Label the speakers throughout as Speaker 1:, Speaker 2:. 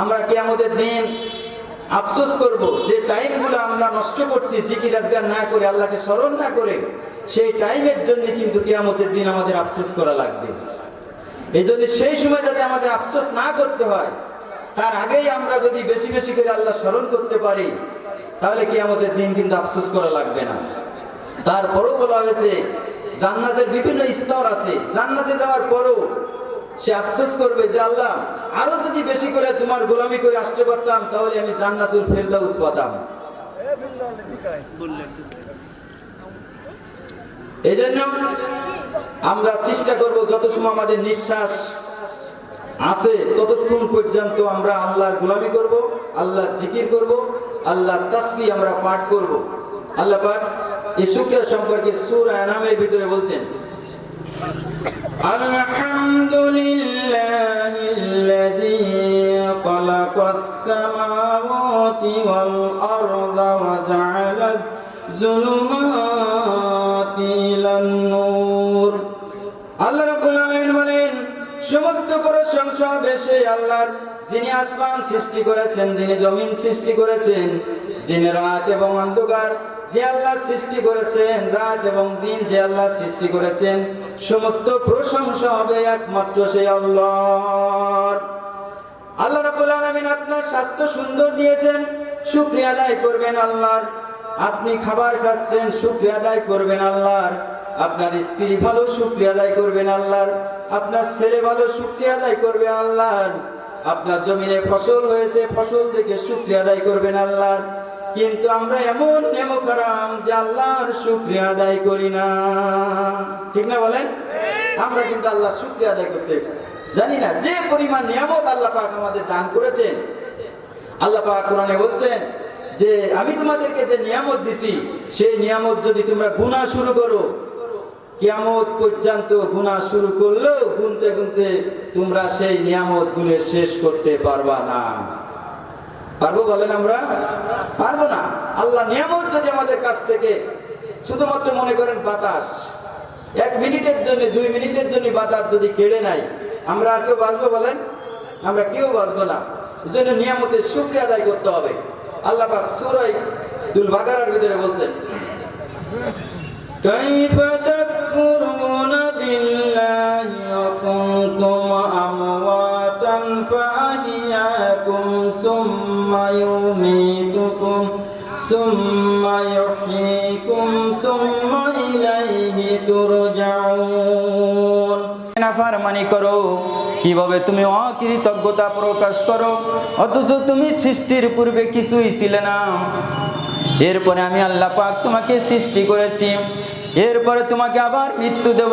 Speaker 1: আমরা কিয়ামতের দিন আফসোস করব যে টাইমগুলো আমরা নষ্ট করছি জিকির আজগার না করে, আল্লাহকে স্মরণ না করে, সেই টাইমের জন্য কিন্তু কিয়ামতের দিন আমাদের আফসোস করা লাগবে। এই জন্য সেই সময় যাতে আমাদের আফসোস না করতে হয়, তার আগেই আমরা যদি বেশি বেশি করে আল্লাহ স্মরণ করতে পারি, তাহলে কিয়ামতের দিন কিন্তু আফসোস করা লাগবে না। তারপরও বলা হয়েছে জান্নাতের বিভিন্ন স্তর আছে, জান্নাতে যাওয়ার পরও সে আফসোস করবে যে আল্লাহ আরো যদি বেশি করে তোমার গোলামি করে আসতে পারতাম, তাহলে আমি জান্নাতুল ফেরদাউস পেতাম। এই জন্য আমরা চেষ্টা করব যত সময় আমাদের নিঃশ্বাস আছে ততক্ষণ পর্যন্ত আমরা আল্লাহর গোলামি করব, আল্লাহর জিকির করব, আল্লাহর তাসবিহ আমরা পাঠ করব। আল্লাহ পাক এই শুকরিয়া সম্পর্কে সূরা আনামের ভিতরে বলছেন, আলহামদুলিল্লাহিল্লাযী খালাকাস সামাওয়াতি ওয়াল আরদা ওয়া জাআলাজ যুলুমাতি ইলান নূর। আল্লাহ রাব্বুল আলামিন বলেন, সমস্ত প্রশংসা বেশি আল্লাহর, যিনি আসমান সৃষ্টি করেছেন, যিনি জমিন সৃষ্টি করেছেন, যিনি রাত এবং অন্ধকার যে আল্লাহ সৃষ্টি করেছেন, রাত এবং দিন যে আল্লাহ সৃষ্টি করেছেন, সমস্ত প্রশংসা হবে একমাত্র সেই আল্লাহর। আল্লাহ রাব্বুল আলামিন আপনার স্বাস্থ্য সুন্দর দিয়েছেন, শুকরিয়া আদায় করবেন আল্লাহর। আপনি খাবার খাচ্ছেন, শুকরিয়া আদায় করবেন আল্লাহর। আপনার স্ত্রী ভালো, শুকরিয়া আদায় করবেন আল্লাহর। আপনার ছেলে ভালো, শুকরিয়া আদায় করবে আল্লাহর। আপনার জমিনে ফসল হয়েছে, ফসল থেকে শুকরিয়া আদায় করবেন আল্লাহর। কিন্তু আমরা এমন নেমখারাম যে আল্লাহর শুকরিয়া আদায় করি না, ঠিক না বলেন? আমরা কিন্তু আল্লাহর শুকরিয়া আদায় করতে জানি না। যে পরিমাণ নিয়ামত আল্লাহ পাক আমাদের দান করেছেন, আল্লাহ পাক কোরআনে বলছেন যে আমি তোমাদেরকে যে নিয়ামত দিছি, সেই নিয়ামত যদি তোমরা গুনাহ শুরু করো, কিয়ামত পর্যন্ত গুনাহ শুরু করলেও গুনতে গুনতে তোমরা সেই নিয়ামত গুনে শেষ করতে পারবা না। পারবো বলেন? আমরা পারবো না। আল্লাহ নিয়ামত যদি আমাদের কাছ থেকে শুধুমাত্র মনে করেন বাতাস, 1 মিনিটের জন্য 2 মিনিটের জন্য বাতাস যদি কেড়ে নাই, আমরা আর কেউ বাঁচবো বলেন? আমরা কেউ বাঁচবো না। এই জন্য নিয়ামতের শুকরিয়া আদায় করতে হবে। আল্লাহ পাক সূরা দুল বাকারার ভিতরে বলছেন, কাইফা তাকফুরুনা বিল্লাহি ওয়া কুনতুম আমওয়াতান ফাআহইয়াকুম সুম্মা ইউমীতুকুম সুম্মা ইউহয়ীকুম সুম্মা ইলাইহি তুরজাউন। নাফরমানি করো, কিভাবে তুমি অকৃতজ্ঞতা প্রকাশ করো, অথচ তুমি সৃষ্টির পূর্বে কিছুই ছিলে না। এরপরে আমি আল্লাহ পাক তোমাকে সৃষ্টি করেছি, এরপরে তোমাকে আবার মৃত্যু দেব,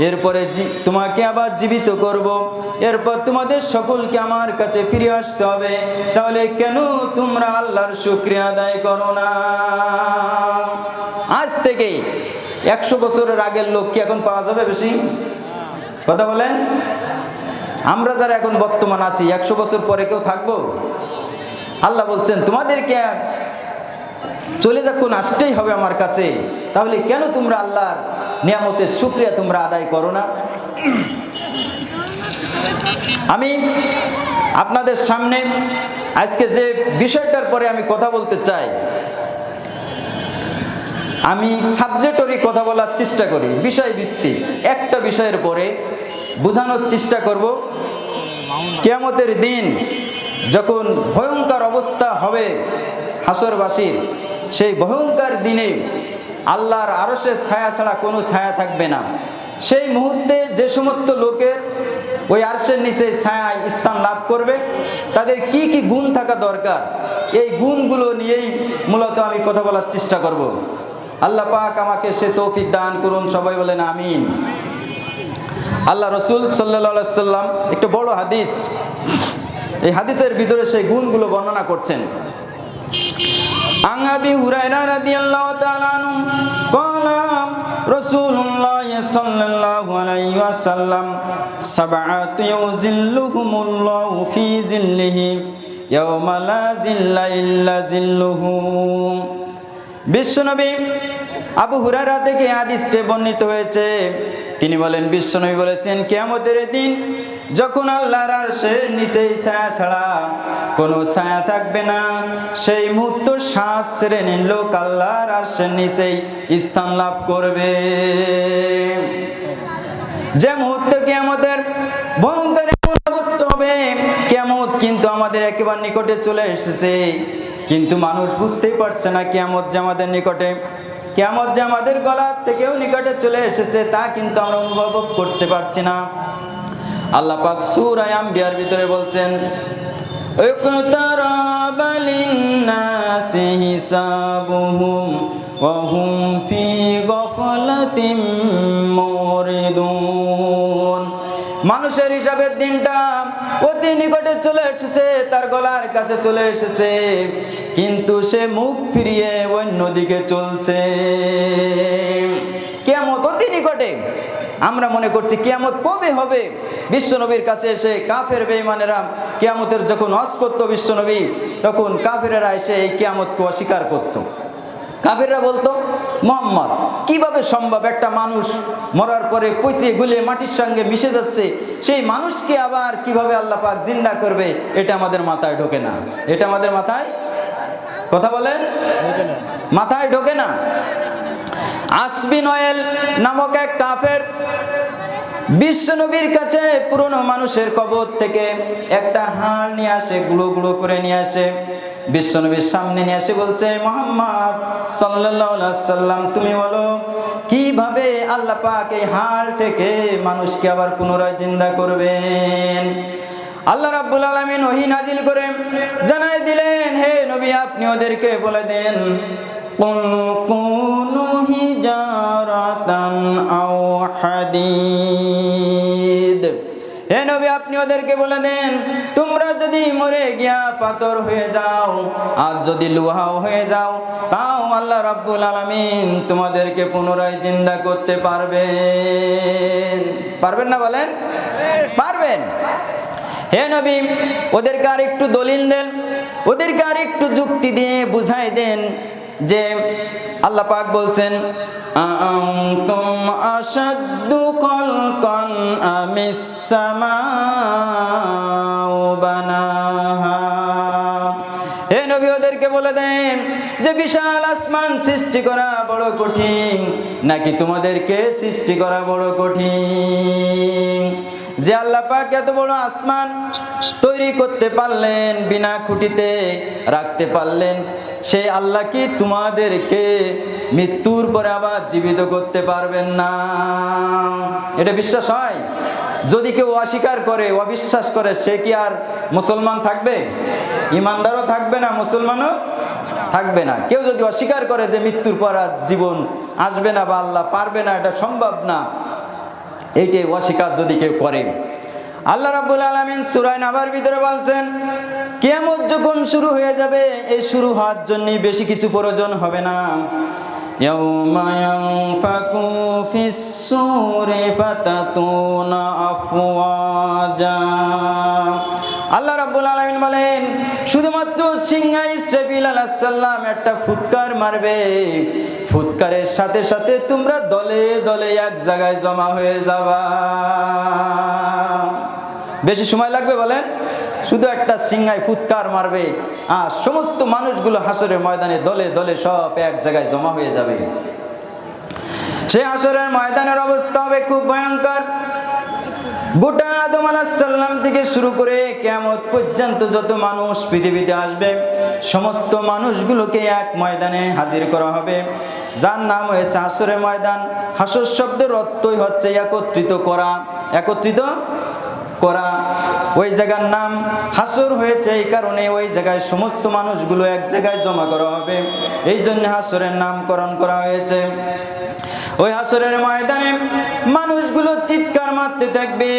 Speaker 1: এরপরে তোমাকে আবার জীবিত করব, এরপর তোমাদের সকলকে আমার কাছে ফিরে আসতে হবে। তাহলে কেন তোমরা আল্লাহর শুকরিয়া আদায় করো না? আজ থেকে 100 বছরের আগের লোক কি এখন পাওয়া যাবে বেশি? কথা বলেন। আমরা যারা এখন বর্তমান আছি, 100 বছর পরে কেউ থাকবো? আল্লাহ বলছেন তোমাদেরকে চলে যখন আসতেই হবে আমার কাছে, তাহলে কেন তোমরা আল্লাহর নিয়ামতের শুকরিয়া তোমরা আদায় করো না? আমি আপনাদের সামনে আজকে যে বিষয়টার পরে আমি কথা বলতে চাই, আমি সাবজেক্টরি কথা বলার চেষ্টা করি, বিষয় ভিত্তিক একটা বিষয়ের পরে বোঝানোর চেষ্টা করব। কিয়ামতের দিন যখন ভয়ঙ্কর অবস্থা হবে হাসরবাসীর, সেই ভয়ঙ্কর দিনে আল্লাহর আরশের ছায়া ছাড়া কোনো ছায়া থাকবে না। সেই মুহূর্তে যে সমস্ত লোকের ওই আরশের নিচে ছায়ায় স্থান লাভ করবে, তাদের কি কি গুণ থাকা দরকার, এই গুণগুলো নিয়েই মূলত আমি কথা বলার চেষ্টা করব। আল্লাহ পাক আমাকে সে তৌফিক দান করুন, সবাই বলেন আমিন। আল্লাহ রসুল সাল্লাল্লাহু আলাইহি সাল্লাম একটা বড় হাদিস, এই হাদিসের ভিতরে সেই গুণগুলো বর্ণনা করছেন। আন আবি হুরায়রা রাদিয়াল্লাহু তাআলা আনহু ক্বালা রাসূলুল্লাহ সাল্লাল্লাহু আলাইহি ওয়াসাল্লাম সাবআতু ইউযিল্লুহুমুল্লাহু ফি যিল্লিহি ইয়াওমা লা যিল্লা ইল্লা যিল্লুহু। বিশ্বনবী আবু হুরায়রা থেকে হাদিসটি বর্ণিত হয়েছে। তিনি বলেন, বিশ্বনবী বলেছেন, কিয়ামতের দিন যখন আল্লাহর আরশের নিচেই ছায়া ছাড়া কোনো ছায়া থাকবে না, সেই মুহূর্ত 7 শ্রেণীর লোক আল্লাহর আরশের নিচেই স্থান লাভ করবে। যে মুহূর্তে কিয়ামতের ভয়ঙ্কর অবস্থা হবে, কিয়ামত কিন্তু আমাদের একেবারে নিকটে চলে এসেছে, কিন্তু মানুষ বুঝতেই পারছে না কিয়ামত যে আমাদের নিকটে, কিয়ামত যে আমাদের গলা থেকেও নিকটে চলে এসেছে তা কিন্তু আমরা অনুভব করতে পারছি না। আল্লাহ পাক সূরা আম্বিয়ার ভিতরে বলছেন, ইকতারাবা লিন-নাসি হিসাবুহুম ওয়া হুম ফি গাফলাতিন মুরিদুন। মানুষের হিসাবের দিনটা অতি নিকটে চলে এসেছে, তার গলার কাছে চলে এসেছে, কিন্তু সে মুখ ফিরিয়ে অন্যদিকে চলছে। কিয়ামত অতি নিকটে। আমরা মনে করছি কিয়ামত কবে হবে। বিশ্বনবীর কাছে এসে কাফের বেঈমানেরা কিয়ামতের যখন ওয়াজ করত বিশ্বনবী, তখন কাফেরেরা এসে এই কিয়ামতকে অস্বীকার করত। কাফেররা বলতো, মুহাম্মদ কিভাবে সম্ভব, একটা মানুষ মরার পরে পচে গলে মাটির সঙ্গে মিশে যাচ্ছে, সেই মানুষকে আবার কিভাবে আল্লাহ পাক জিন্দা করবে, এটা আমাদের মাথায় ঢোকে না। এটা আমাদের মাথায়, কথা বলেন, মাথায় ঢোকে না। আসবিন ওয়েল নামক এক কাফের বিশ্বনবীর কাছে পুরনো মানুষের কবর থেকে একটা হাড় নিয়ে আসে, গুঁড়ো গুঁড়ো করে নিয়ে আসে, বিশ্বনবীর সামনে নিয়ে আসে, বলছে, মুহাম্মদ সাল্লাল্লাহু আলাইহি সাল্লাম, তুমি বলো কিভাবে আল্লাহ পাক এই হাড় থেকে মানুষকে আবার পুনরায় জিন্দা করবেন। আল্লাহ রাব্বুল আলামিন ওহী নাজিল করে জানাই দিলেন, হে নবী আপনি ওদেরকে বলে দেন, কুল কুনু হিজারাতান আও হাদিদ। হে নবী আপনি ওদেরকে বলে দেন, তোমরা যদি মরে গিয়া পাথর হয়ে যাও আর যদি লোহাও হয়ে যাও, তাও আল্লাহ রাব্বুল আলামিন তোমাদেরকে পুনরায় জিন্দা করতে পারবেন। পারবেন না বলেন? পারবেন। হে নবী ওদেরকে আর একটু দলিল দেন, ওদেরকে আর একটু যুক্তি দিয়ে বুঝাই দেন যে আল্লাহ পাক বলছেন, আনতুম আশাদ্দু খালকান আমিস সামাউ বানাহা। হে নবী ওদেরকে বলে দেন যে বিশাল আসমান সৃষ্টি করা বড় কঠিন নাকি তোমাদেরকে সৃষ্টি করা বড় কঠিন। যে আল্লাহ পাক এত বড় আসমান তৈরি করতে পারলেন, বিনা খুঁটিতে রাখতে পারলেন, সেই আল্লাহ কি তোমাদেরকে মৃত্যুর পরে আবার জীবিত করতে পারবেন না? এটা বিশ্বাস হয়? যদি কেউ অস্বীকার করে, অবিশ্বাস করে, সে কি আর মুসলমান থাকবে? ইমানদারও থাকবে না, মুসলমানও থাকবে না। কেউ যদি অস্বীকার করে যে মৃত্যুর পর আর জীবন আসবে না বা আল্লাহ পারবে না, এটা সম্ভব না, এইটাই অস্বীকার যদি কেউ করে। আল্লাহ রাব্বুল আলামিন সূরা নাবার ভিতরে বলছেন, কিয়ামত যখন শুরু হয়ে যাবে, এই শুরু হওয়ার জন্য বেশি কিছু প্রয়োজন হবে না। ইয়াউমা ইয়ানফাকু ফিস-সূরি ফাতাতুনা আফওয়াজা। আল্লাহ রাব্বুল আলামিন বলেন, শুধুমাত্র সিংহা ইসরাফিল আলাইহিস সালাম একটা ফুৎকার মারবে, ফুৎকারের সাথে সাথে তোমরা দলে দলে এক জায়গায় জমা হয়ে যাবা। বেশি সময় লাগবে বলেন? শুধু একটা সিংহায় ফুৎকার মারবে আর সমস্ত মানুষগুলো হাসরের ময়দানে দলে দলে সব এক জায়গায় জমা হয়ে যাবে। সেই হাসরের ময়দানের অবস্থা হবে খুব ভয়ঙ্কর। গোটা আদম আলাইহিস সালাম থেকে শুরু করে কিয়ামত পর্যন্ত যত মানুষ পৃথিবীতে আসবে, সমস্ত মানুষগুলোকে এক ময়দানে হাজির করা হবে, যার নাম হয়েছে হাসরের ময়দান। হাসর শব্দের অর্থই হচ্ছে একত্রিত করা, একত্রিত করা। ওই জায়গার নাম হাসর হয়েছে এই কারণে ওই জায়গায় সমস্ত মানুষগুলো এক জায়গায় জমা করা হবে, এই জন্য হাসরের নামকরণ করা হয়েছে। ওই হাসরের ময়দানে মানুষগুলো চিৎকার মারতে থাকবে,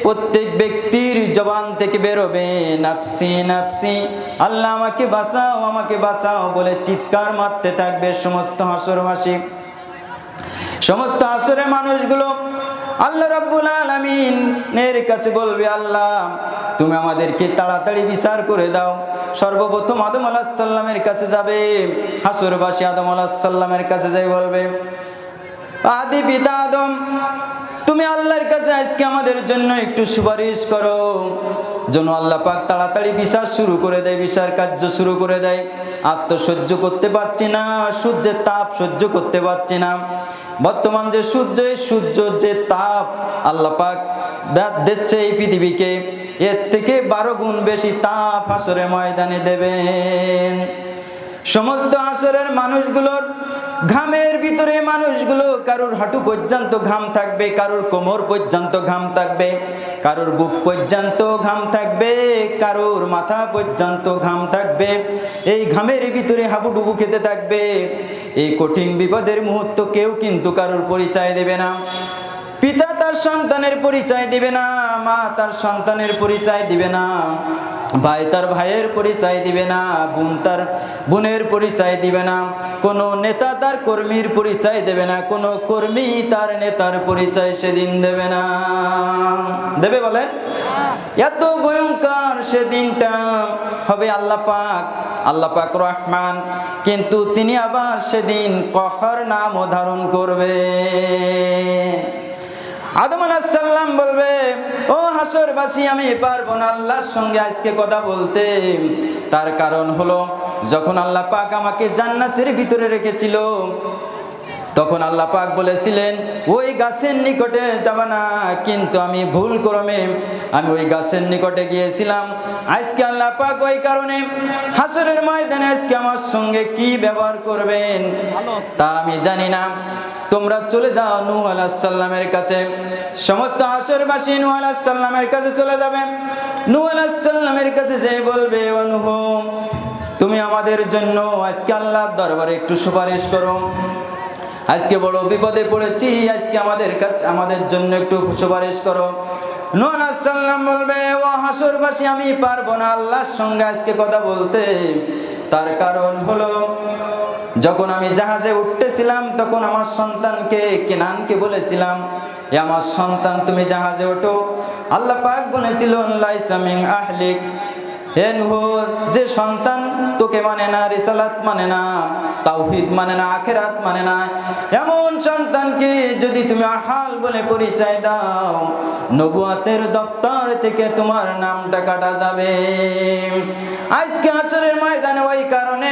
Speaker 1: প্রত্যেক ব্যক্তির জবান থেকে বেরোবে নাফসি নাফসি, আল্লাহ আমাকে বাঁচাও আমাকে বাঁচাও বলে চিৎকার মারতে থাকবে সমস্ত হাসরবাসী। সমস্ত হাসরের মানুষগুলো আল্লাহ রাব্বুল আলামিনের কাছে বলবে, আল্লাহ তুমি আমাদেরকে তাড়াতাড়ি বিচার করে দাও। সর্বপ্রথম আদম আলাইহিস সালামের কাছে যাবে, হাসরবাসী আদম আলাইহিস সালামের কাছে যাই বলবে, আদি পিতা আদম তুমি আল্লাহর কাছে আজকে আমাদের জন্য একটু সুপারিশ করো, যেন আল্লাহ পাক তাড়াতাড়ি বিচার শুরু করে দেয়, বিচার কার্য শুরু করে দেয়। সহ্য করতে পারছি না, সূর্যের তাপ সহ্য করতে পারছি না। বর্তমান যে সূর্যের যে তাপ আল্লাহ পাক দিচ্ছে এই পৃথিবীকে, এর থেকে 12 গুণ বেশি তাপ হাসরের ময়দানে দেবেন। সমস্ত হাসরের মানুষগুলোর ঘামের ভিতরে মানুষগুলো কারোর হাঁটু পর্যন্ত ঘাম থাকবে, কারোর কোমর পর্যন্ত ঘাম থাকবে, কারোর বুক পর্যন্ত ঘাম থাকবে, কারোর মাথা পর্যন্ত ঘাম থাকবে। এই ঘামের ভিতরে হাবুডুবু খেতে থাকবে। এই কঠিন বিপদের মুহূর্ত কেউ কিন্তু কারোর পরিচয় দেবে না। পিতা তার সন্তানের পরিচয় দিবে না, মা তার সন্তানের পরিচয় দিবে না, ভাই তার ভাইয়ের পরিচয় দিবে না, বোন তার বোনের পরিচয় দিবে না, কোনো নেতা তার কর্মীর পরিচয় দেবে না, কোনো কর্মী তার নেতার পরিচয় সেদিন দেবে না। দেবে বলেন? এত ভয়ঙ্কর সেদিনটা হবে। আল্লাহ পাক রহমান, কিন্তু তিনি আবার সেদিন কহর নামও ধারণ করবে। আদম আলাইহিস সালাম বলবে, ও হাসরবাসী, আমি পারবো না আল্লাহর সঙ্গে আজকে কথা বলতে। তার কারণ হলো, যখন আল্লাহ পাক আমাকে জান্নাতের ভিতরে রেখেছিল, তখন আল্লাহ পাক বলেছিলেন ওই গাছের নিকটে যাবা না, কিন্তু আমি ভুল ক্রমে আমি ওই গাছের নিকটে গিয়েছিলাম। আজকে আল্লাহ পাক ওই কারণে হাসরের ময়দানে আজকে আমার সঙ্গে কি ব্যবহার করবেন তা আমি জানি না। তোমরা চলে যাও নূহ আলাইহিস সালামের কাছে। সমস্ত হাসরবাসী নূহ আলাইহিস সালামের কাছে চলে যাবে। নূহ আলাইহিস সালামের কাছে যেয়ে বলবে, ও নূহ, তুমি আমাদের জন্য আজকে আল্লাহর দরবারে একটু সুপারিশ করো। আজকে বড় বিপদে পড়েছি, আজকে আমাদের জন্য একটু সুপারিশ করো। নূহ আলাইহিস সালাম বলবে, ও হাসরবাসী, আমি পারবো না আল্লাহর সঙ্গে আজকে কথা বলতে। তার কারণ হলো, যখন আমি জাহাজে উঠতেছিলাম তখন আমার সন্তানকে কেনানকে বলেছিলাম, এ আমার সন্তান, তুমি জাহাজে ওঠো। আল্লাহ পাক বলেছিল, লাইসা মিন আহলিক, হে নূহ, যে সন্তান তোকে মানে না, রিসালাত মানে না, তাওহীদ মানে না, আখিরাত মানে না, এমন সন্তানকে যদি তুমি আহাল বলে পরিচয় দাও, নবুয়তের দপ্তর থেকে তোমার নামটা কাটা যাবে। আজকে হাসরের ময়দানে ওই কারণে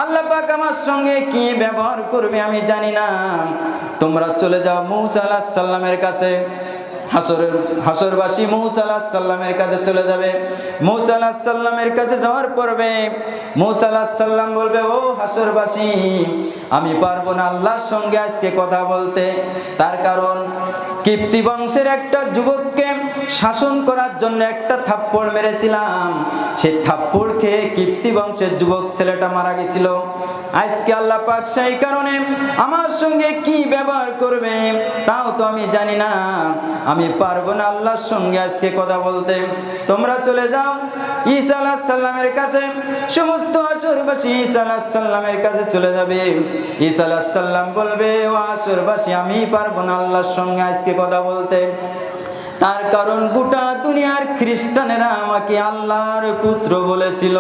Speaker 1: আল্লাহ পাক আমার সঙ্গে কি ব্যবহার করবে আমি জানি না। তোমরা চলে যাও মূসা আলাইহিস সালামের কাছে। হাসরবাসী মূসা আলাইহিস সালামের কাছে চলে যাবে। মূসা আলাইহিস সালামের কাছে যাওয়ার পরে মূসা আলাইহিস সালাম বলবে, ও হাসরবাসী, আমি পারবো না আল্লাহর সঙ্গে আজকে কথা বলতে। তার কারণ, কিপ্তি বংশের একটা যুবককে শাসন করার জন্য একটা থাপ্পড় মেরেছিলাম, সেই থাপ্পড় খেয়ে কিপ্তি বংশের যুবক ছেলেটা মারা গেছিল। আজকে আল্লাহ পাক সেই কারণে আমার সঙ্গে কি ব্যবহার করবে তাও তো আমি জানি না। আমি পারবো না আল্লাহর সঙ্গে আজকে কথা বলতে। তোমরা চলে যাও ঈসা আলাইহিস সালামের কাছে। সমস্ত হাসরবাসী ঈসা আলাইহিস সালামের কাছে চলে যাবে। ঈসা আলাইহিস সালাম বলবে, ও হাসরবাসী, আমি পারবো না আল্লাহর সঙ্গে আজকে কথা বলতে। তার কারণ, গোটা দুনিয়ার খ্রিস্টানেরা আমাকে আল্লাহর পুত্র বলেছিল,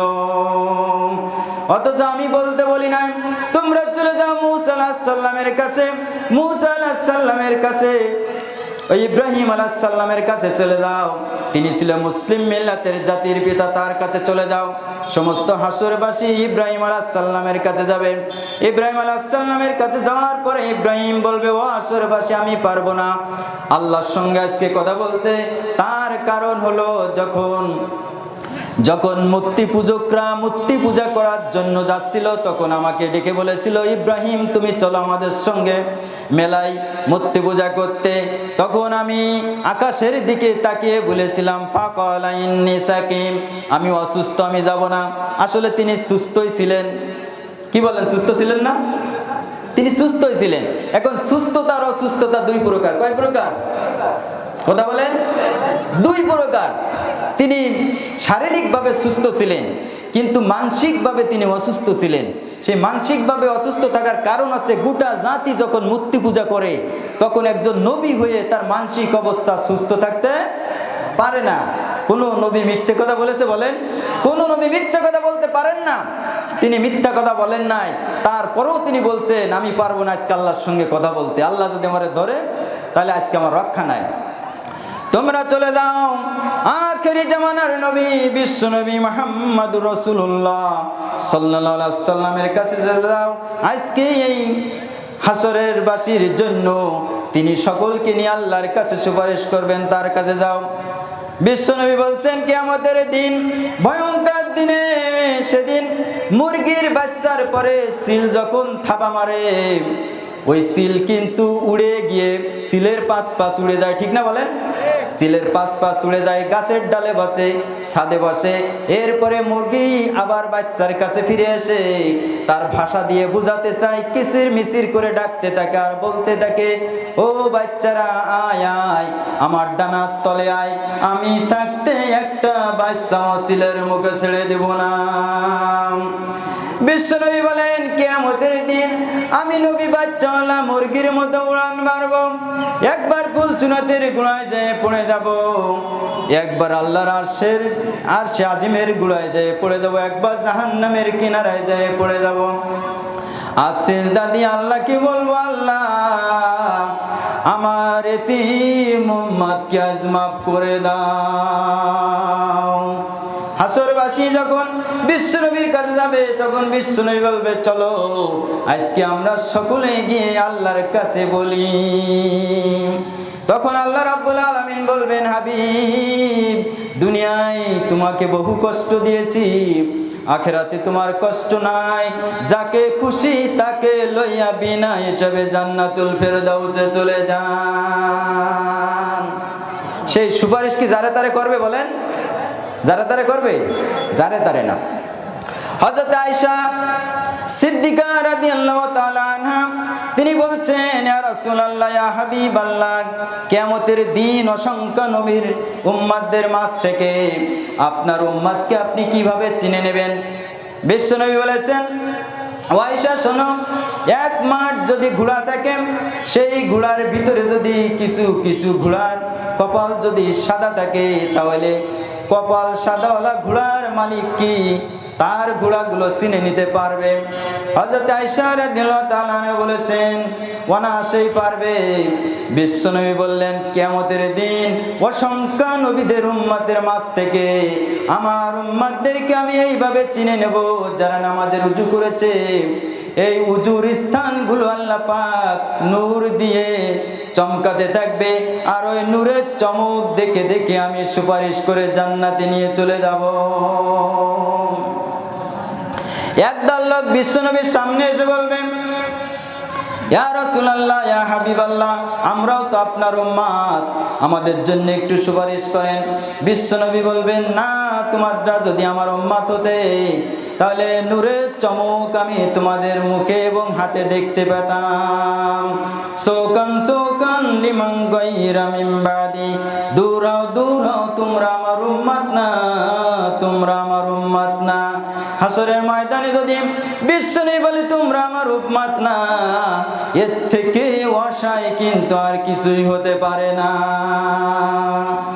Speaker 1: অথচ আমি বলতে বলি নাই। তোমরা চলে যাও মূসা আলাইহিস সালামের কাছে। মূসা আলাইহিস সালামের কাছে, ইব্রাহিম আলাইহিস সালামের কাছে চলে যাও। তিনি ছিলেন মুসলিম মিল্লাতের জাতির পিতা, তার কাছে চলে যাও। সমস্ত হাসরবাসী ইব্রাহিম আলাইহিস সালামের কাছে যাবে। ইব্রাহিম আলাইহিস সালামের কাছে যাওয়ার পরে ইব্রাহিম বলবে, ও হাসরবাসী, আমি পারবো না আল্লাহর সঙ্গে আজকে কথা বলতে। তার কারণ হলো, যখন মূর্তি পূজকরা মূর্তি পূজা করার জন্য যাচ্ছিল, তখন আমাকে ডেকে বলেছিল, ইব্রাহিম, তুমি চলো আমাদের সঙ্গে মেলায় মূর্তি পূজা করতে। তখন আমি আকাশের দিকে তাকিয়ে বলেছিলাম, ফাকালা ইন্নী সাকিম, আমি অসুস্থ, আমি যাব না। আসলে তিনি সুস্থই ছিলেন। কি বলেন, সুস্থ ছিলেন না? তিনি সুস্থই ছিলেন। এখন সুস্থতা আর অসুস্থতা দুই প্রকার। কয় প্রকার? কথা বলেন, দুই প্রকার। তিনি শারীরিকভাবে সুস্থ ছিলেন, কিন্তু মানসিকভাবে তিনি অসুস্থ ছিলেন। সেই মানসিকভাবে অসুস্থ থাকার কারণ হচ্ছে, গোটা জাতি যখন মূর্তি পূজা করে, তখন একজন নবী হয়ে তার মানসিক অবস্থা সুস্থ থাকতে পারে না। কোনো নবী মিথ্যে কথা বলেছে বলেন? কোনো নবী মিথ্যে কথা বলতে পারেন না, তিনি মিথ্যা কথা বলেন নাই। তারপরেও তিনি বলছেন আমি পারবো না আজকে আল্লাহর সঙ্গে কথা বলতে, আল্লাহ যদি আমারে ধরে তাহলে আজকে আমার রক্ষা নাই। তোমরা চলে যাও আখেরি জামানার নবী বিশ্ব নবী মুহাম্মদুর রাসূলুল্লাহ সাল্লাল্লাহু আলাইহি ওয়াসাল্লামের কাছে চলে যাও। আজকে এই হাসরের বাসীর জন্য তিনি সকলকে নিয়ে আল্লাহর কাছে সুপারিশ করবেন, তার কাছে যাও। বিশ্বনবী বলছেন কিয়ামতের দিন ভয়ঙ্কর দিনে, সেদিন মুরগির বাচ্চার পরে সিল যখন থাবা মারে, ওই সিল কিন্তু উড়ে গিয়ে সিলের পাশ উড়ে যায়, ঠিক না বলেন? সিলের পাশ উড়ে যায়, গাছের ডালে বসে, ছাদে বসে। এরপরে মুরগি আবার বাচ্চার কাছে ফিরে এসে তার ভাষা দিয়ে বুঝাতে চায়, কিসির মিসির করে ডাকতে থাকে আর বলতে থাকে, ও বাচ্চারা আয় আয় আমার ডানার তলে আয়, আমি থাকতে একটা বাচ্চা সিলের মুখে ছেড়ে দেব না। বিশ্বনবী বলেন কিয়ামতের দিন আমি নবী বাচ্চাওয়ালা মুরগির মতো উড়ান মারব, একবার ফুলচুনাতের গুড়ায় যেয়ে পড়ে যাব, একবার আল্লাহর আরশে আজিমের গুড়ায় যেয়ে পড়ে যাব, একবার জাহান্নামের কিনারায় যেয়ে পড়ে যাব। আর সিজদা দিয়ে আল্লাহ কি বলবো, আল্লাহ আমার এতিম উম্মতকে আজ মাফ করে দাও। হাসরবাসী যখন বিশ্বনবীর কাছে যাবে তখন বিশ্বনবী বলবে, চলো আজকে আমরা সকলে গিয়ে আল্লাহর কাছে বলি। তখন আল্লাহ রাব্বুল আলামিন বলবেন, হাবিব দুনিয়ায় তোমাকে বহু কষ্ট দিয়েছি, আখিরাতে তোমার কষ্ট নাই, যাকে খুশি তাকে লইয়া বিনা হিসাবে জান্নাতুল ফেরদাউসে চলে যান। সেই সুপারিশ কি যারে তারে করবে বলেন? যারে তারে করবে? যারে তারে না। হযরত আয়েশা সিদ্দিকা রাদিয়াল্লাহু তাআলা আনহা তিনি বলছেন, ইয়া রাসূলুল্লাহ ইয়া হাবিবাল্লাহ, কিয়ামতের দিন অসংখ্য নবীর উম্মতদের মাঝ থেকে আপনার উম্মতকে আপনি কিভাবে চিনে নেবেন? বিশ্বনবী বলেছেন, ও আয়েশা শোনো, এক মাঠ যদি ঘোড়া থাকে, সেই ঘোড়ার ভিতরে যদি কিছু কিছু ঘোড়ার কপাল যদি সাদা থাকে, তাহলে কপাল সাদাওয়ালা ঘোড়ার মালিক কি তার ঘোড়াগুলো চিনে নিতে পারবে। হযরত আয়েশা রাদিয়াল্লাহু তাআলা আনহা বলেছেন, অনায়াসেই পারবে। বিশ্বনবী বললেন, কিয়ামতের দিন অসংখ্য নবীদের উম্মতের মাঝ থেকে আমার উম্মতদেরকে আমি এইভাবে চিনে নেব, যারা নামাজের উজু করেছে এই উজুর স্থানগুলো আল্লাহ পাক নূর দিয়ে চমকাতে থাকবে, আর ওই নূরের চমক দেখে দেখে আমি সুপারিশ করে জান্নাতে নিয়ে চলে যাব। একদল লোক বিশ্বনবীর সামনে এসে বলবেন, ইয়া রাসূলুল্লাহ ইয়া হাবিবাল্লাহ, আমরাও তো আপনার উম্মত, আমাদের জন্য একটু সুপারিশ করেন। বিশ্বনবী বলবেন, না, তোমরা যদি আমার উম্মত হতে তাহলে নূরের চমক আমি তোমাদের মুখে এবং হাতে দেখতে পেতাম। শোকান শোকান লিমান গায়রা মিন বাদি, দূরাও দূরাও তোমরা আমার উম্মত না, তোমরা আমার উম্মত না। হাসরের ময়দানে যদি বিশ্বনবী বলে তোমরা আমার উম্মত না, এর থেকে অসহায় কিন্তু আর কিছুই হতে পারে না,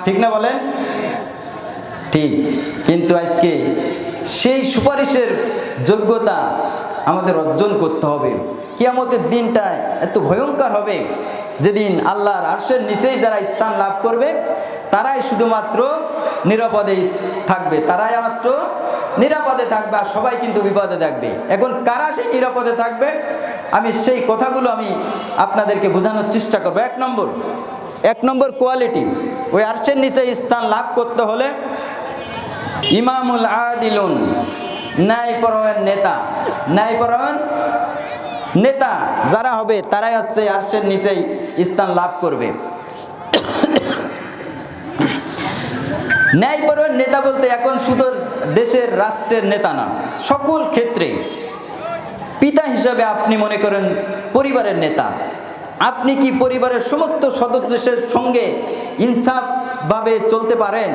Speaker 1: ঠিক না বলেন? ঠিক। কিন্তু আজকে সেই সুপারিশের যোগ্যতা আমাদের অর্জন করতে হবে। কিয়ামতের দিনটায় এত ভয়ঙ্কর হবে, যেদিন আল্লাহর আরশের নিচেই যারা স্থান লাভ করবে তারাই শুধুমাত্র নিরাপদে থাকবে, তারাই মাত্র নিরাপদে থাকবে, আর সবাই কিন্তু বিপদে থাকবে। এখন কারা সেই নিরাপদে থাকবে, আমি সেই কথাগুলো আমি আপনাদেরকে বোঝানোর চেষ্টা করবো। এক নম্বর কোয়ালিটি, ওই আরশের নিচে স্থান লাভ করতে হলে ইমামুল আদিলুন, ন্যায়পরায়ণ নেতা। ন্যায়পরায়ণ নেতা যারা হবে তারাই হচ্ছে আরশের নিচেই স্থান লাভ করবে। ন্যায়পরায়ণ নেতা বলতে এখন শুধু দেশের রাষ্ট্রের নেতা না, সকল ক্ষেত্রে পিতা হিসাবে আপনি মনে করেন পরিবারের নেতা। আপনি কি পরিবারের সমস্ত সদস্যের সঙ্গে ইনসাফভাবে চলতে পারেন?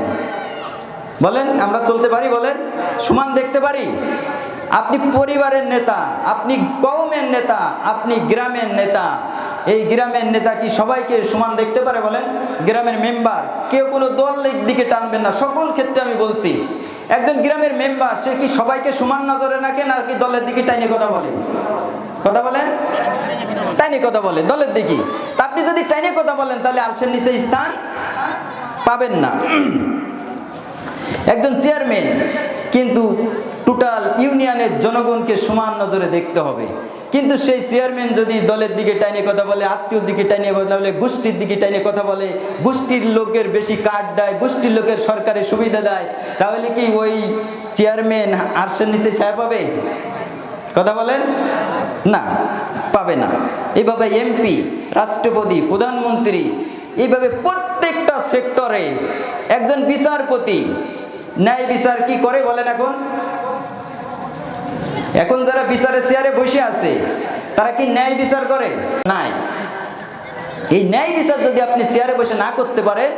Speaker 1: বলেন, আমরা চলতে পারি? বলেন, সমান দেখতে পারি? আপনি পরিবারের নেতা, আপনি কওমের নেতা, আপনি গ্রামের নেতা, এই গ্রামের নেতা কি সবাইকে সমান দেখতে পারে বলেন? গ্রামের মেম্বার কেউ কোনো দলের দিকে টানবেন না, সকল ক্ষেত্রে আমি বলছি। একজন গ্রামের মেম্বার সে কি সবাইকে সমান নজরে রাখে নাকি দলের দিকে টাইনে কথা বলে? কথা বলেন, টাইনে কথা বলে দলের দিকে। তা আপনি যদি টাইনে কথা বলেন তাহলে আরশের নিচে স্থান পাবেন না। একজন চেয়ারম্যান কিন্তু টোটাল ইউনিয়নের জনগণকে সমান নজরে দেখতে হবে, কিন্তু সেই চেয়ারম্যান যদি দলের দিকে টাইনে কথা বলে, আত্মীয়র দিকে টাইনে কথা বলে, গোষ্ঠীর দিকে টাইনে কথা বলে, গোষ্ঠীর লোকের বেশি কার্ড দেয়, গোষ্ঠীর লোকের সরকারি সুবিধা দেয়, তাহলে কি ওই চেয়ারম্যান আরশের নিচে ছায়া পাবে? কথা বলেন না, পাবে না। এইভাবে এমপি, রাষ্ট্রপতি, প্রধানমন্ত্রী, এইভাবে প্রত্যেকটা সেক্টরে একজন বিচারপতি ন্যায় বিচার কি করে বলেন? এখন যারা বিচারের চেয়ারে বসে আছে তারা কি ন্যায় বিচার করে? নাই। এই ন্যায় বিচার যদি আপনি চেয়ারে বসে না করতে পারেন,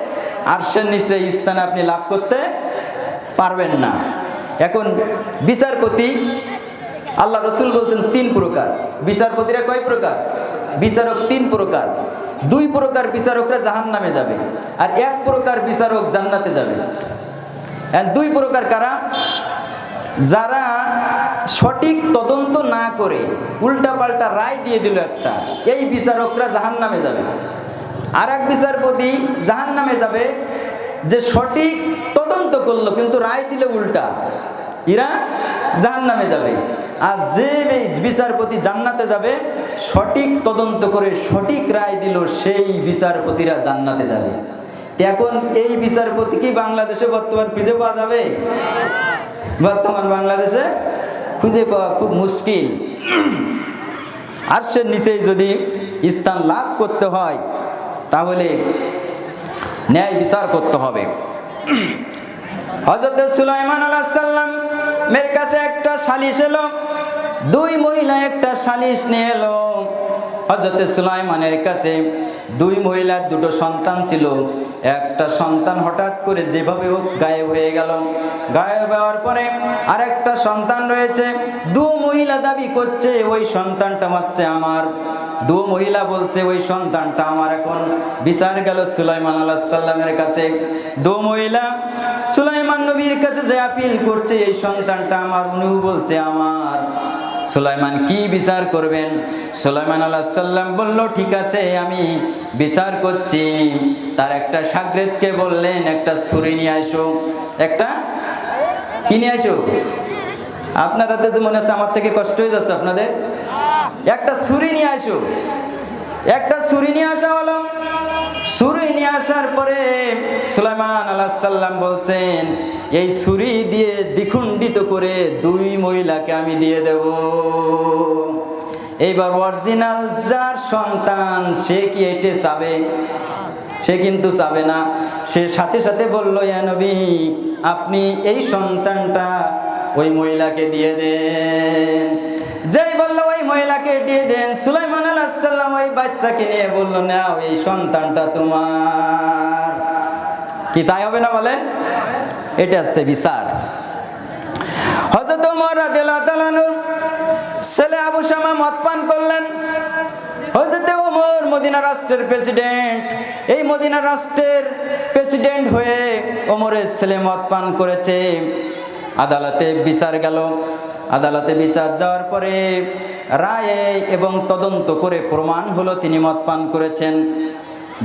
Speaker 1: আরশের নিচে স্থানে আপনি লাভ করতে পারবেন না। এখন বিচারপতি, আল্লাহ রসুল বলছেন 3 প্রকার। বিচারপতিরা কয় প্রকার? বিচারক 3 প্রকার। 2 প্রকার বিচারকরা জাহান্নামে যাবে, আর 1 প্রকার বিচারক জান্নাতে যাবে। 2 প্রকার কারা? যারা সঠিক তদন্ত না করে উল্টাপাল্টা রায় দিয়ে দিল একটা, এই বিচারকরা জাহান্নামে যাবে। আর এক বিচারপতি জাহান্নামে যাবে যে সঠিক তদন্ত করলো কিন্তু রায় দিলে উল্টা, এরা জাহান্নামে যাবে। আর যে বিচারপতি জান্নাতে যাবে, সঠিক তদন্ত করে সঠিক রায় দিল, সেই বিচারপতিরা জান্নাতে যাবে। এখন এই বিচারপতি কি বাংলাদেশে বর্তমান খুঁজে পাওয়া যাবে? বর্তমান বাংলাদেশে খুঁজে পাওয়া খুব মুশকিল। আরশের নিচেই যদি স্থান লাভ করতে হয় তাহলে ন্যায় বিচার করতে হবে। হযরত সুলাইমান আলাইহিস সালাম এর কাছে একটা সালিশ এলো, 2 মহিলা একটা সালিশ নিয়ে এলো। হযরত সুলাইমানের কাছে 2 মহিলার 2টো সন্তান ছিল। একটা সন্তান হঠাৎ করে যেভাবে হোক গায়েব হয়ে গেল। গায়েব হওয়ার পরে আরেকটা সন্তান রয়েছে। 2 মহিলা দাবি করছে ওই সন্তানটা হচ্ছে আমার। 2 মহিলা বলছে ওই সন্তানটা আমার। এখন বিচার গেল সুলাইমান আলাইহিস সালামের কাছে। 2 মহিলা সুলাইমান নবীর কাছে যে আপিল করছে এই সন্তানটা আমার, উনিও বলছে আমার। সুলাইমান কি বিচার করবেন? সুলাইমান আলাইহিস সালাম বলল ঠিক আছে আমি বিচার করছি। তার একটা শাগরেদকে বললেন একটা ছুরি নিয়ে আসো। একটা কি নিয়ে আসো? আপনারা তো মনে হচ্ছে আমার থেকে কষ্ট হয়ে যাচ্ছে আপনাদের। একটা ছুরি নিয়ে আসো। একটা ছুরি নিয়ে আসা হলো। ছুরি নিয়ে আসার পরে সুলাইমান আলাইহিস সালাম বলছেন এই ছুরি দিয়ে দ্বিখণ্ডিত করে 2 মহিলাকে আমি দিয়ে দেব। এইবার অরিজিনাল যার সন্তান সে কি এটে চাবে? সে কিন্তু চাবে না। সে সাথে সাথে বলল ইয়া নবী আপনি এই সন্তানটা ওই মহিলাকে দিয়ে দেন। যেই বলল ওই মহিলাকে দিয়ে দেন, সুলাইমান আলাইহিস সালাম ওই বাচ্চাকে নিয়ে বলল না ওই সন্তানটা তোমার। কি তাই হবে না বলেন? এটা হচ্ছে বিচার। হযরত ওমর রাদিয়াল্লাহু তাআলা ছেলে আবু শামা মদ পান করলেন। হযরত ওমর মদিনা রাষ্ট্রের প্রেসিডেন্ট। এই মদিনা রাষ্ট্রের প্রেসিডেন্ট হয়ে ওমরের ছেলে মদ পান করেছে। আদালতে বিচার গেল। আদালতে বিচার যাওয়ার পরে রায়ে এবং তদন্ত করে প্রমাণ হলো তিনি মদ পান করেছেন।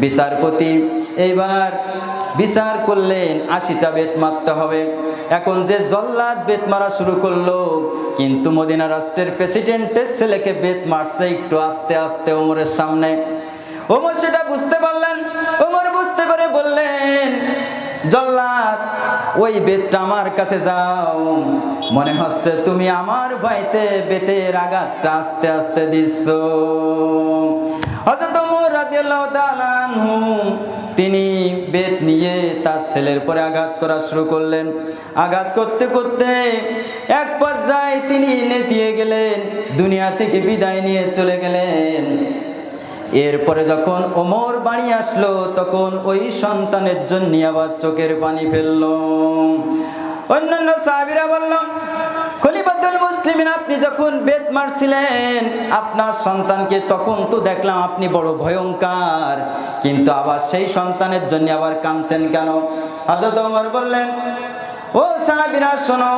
Speaker 1: বিচারপতি এইবার বিচার করলেন 80টা বেত মারতে হবে। এখন যে জল্লাদ বেত মারা শুরু করলো, কিন্তু মদিনা রাষ্ট্রের প্রেসিডেন্টের ছেলেকে বেত মারছে একটু আস্তে আস্তে ওমরের সামনে। ওমর সেটা বুঝতে পারলেন। ওমর বুঝতে পারে বললেন জল্লাদ ওই বেতটা আমার কাছে যাও, মনে হচ্ছে তুমি আমার ভয়তে বেতের আঘাতটা আস্তে আস্তে দিচ্ছ। হযরত ওমর রাদিয়াল্লাহু তাআলা আনহু তিনি বেত নিয়ে তার ছেলের পরে আঘাত করা শুরু করলেন। আঘাত করতে করতে এক পর্যায়ে তিনি নেতিয়ে গেলেন, দুনিয়া থেকে বিদায় নিয়ে চলে গেলেন। এরপরে যখন ওমর বাড়ি আসলো তখন ওই সন্তানের জন্য আবার চোখের পানি ফেলল। অন্যান্য সাহাবীরা বলল খলিফাতুল মুসলিমিন, আপনি যখন বেত মারছিলেন আপনার সন্তানকে, তখন তো দেখলাম আপনি বড় ভয়ঙ্কর, কিন্তু আবার সেই সন্তানের জন্য আবার কাঁদছেন কেন? হযরত ওমর বললেন, ও সাহাবীরা শোনো,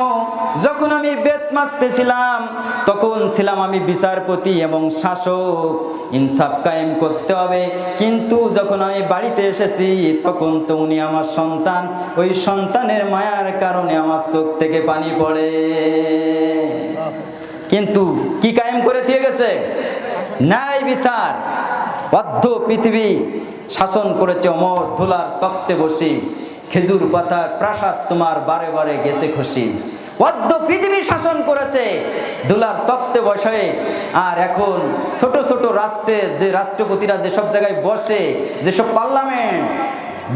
Speaker 1: যখন আমি বেত মারতেছিলাম তখন ছিলাম আমি বিচারপতি এবং শাসক, ইনসাফ কায়েম করতে হবে, কিন্তু যখন আমি বাড়িতে এসেছি তখন তো উনি আমার সন্তান, ওই সন্তানের মায়ার কারণে আমার চোখ থেকে পানি পড়ে। কিন্তু কি কায়েম করে দিয়ে গেছে? ন্যায় বিচার। বদ্ধ পৃথিবী শাসন করেছে অমর ধুলার তক্তে বসি, খেজুর পাতার প্রাসাদ তোমার বারে বারে গেছে খুশি। বদ্ধ পৃথিবী শাসন করেছে ধুলার তক্তে বসে। আর এখন ছোট ছোট রাষ্ট্রের যে রাষ্ট্রপতিরা যেসব জায়গায় বসে, যেসব পার্লামেন্ট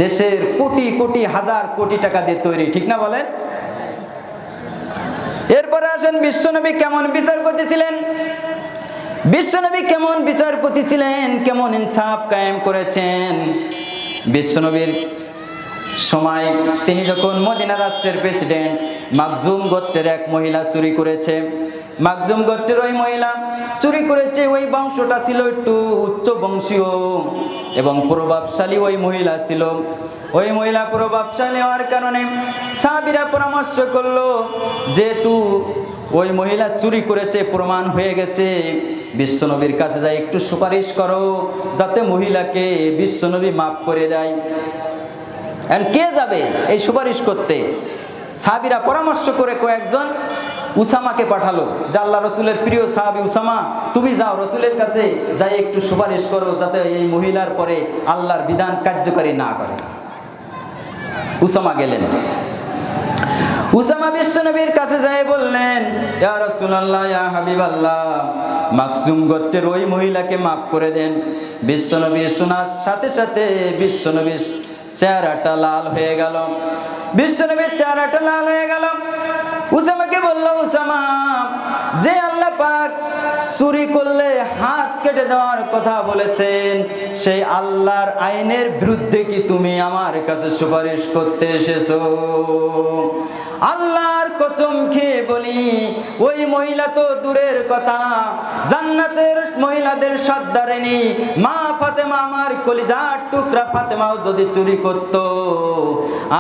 Speaker 1: দেশের কোটি কোটি হাজার কোটি টাকা দিয়ে তৈরি, ঠিক না বলেন? এরপরে আসেন বিশ্বনবী কেমন বিচারপতি ছিলেন। বিশ্বনবী কেমন বিচারপতি ছিলেন, কেমন ইনসাফ কায়েম করেছেন। বিশ্বনবীর সময় তিনি যখন মদিনা রাষ্ট্রের প্রেসিডেন্ট, মাকজুম গোত্রের এক মহিলা চুরি করেছে। মাকজুম গোত্রের ওই মহিলা চুরি করেছে, ওই বংশটা ছিল একটু উচ্চ বংশীয় এবং প্রভাবশালী ওই মহিলা ছিল। ওই মহিলা প্রভাবশালী হওয়ার কারণে সাহাবীরা পরামর্শ করলো, যেহেতু ওই মহিলা চুরি করেছে, প্রমাণ হয়ে গেছে, বিশ্বনবীর কাছে যাই একটু সুপারিশ করো যাতে মহিলাকে বিশ্বনবী মাফ করে দেয়। কে যাবে এই সুপারিশ করতে? সাহাবীরা পরামর্শ করে কয়েকজন উসামাকে পাঠালো, যে আল্লাহ রসুলের প্রিয় সাহাবী উসামা, তুমি যাও রসুলের কাছে, যাই একটু সুপারিশ করো যাতে এই মহিলার পরে আল্লাহর বিধান কার্যকারী না করে। উসামা গেলেন। উসামা বিশ্বনবীর কাছে যাই বললেন, ইয়া রাসূলুল্লাহ, ইয়া হাবিবাল্লাহ, মাকজুম গোত্রের ওই মহিলাকে মাফ করে দেন। বিশ্বনবী শোনার সাথে সাথে বিশ্বনবীর চেহারাটা লাল হয়ে গেল। বিশ্বনবীর চেহারাটা লাল হয়ে গেল। উসামাকে বলল, উসামা, যে আল্লাহ পাক চুরি করলে হাত কেটে দেওয়ার কথা বলেছেন, সেই আল্লাহর আইনের বিরুদ্ধে কি তুমি আমার কাছে সুপারিশ করতে এসেছো? আল্লাহর কসম খেয়ে বলি, ওই মহিলা তো দূরের কথা, জান্নাতের মহিলাদের সর্দারিনী মা ফাতেমা, আমার কলিজার টুকরা ফাতেমাও যদি চুরি করত,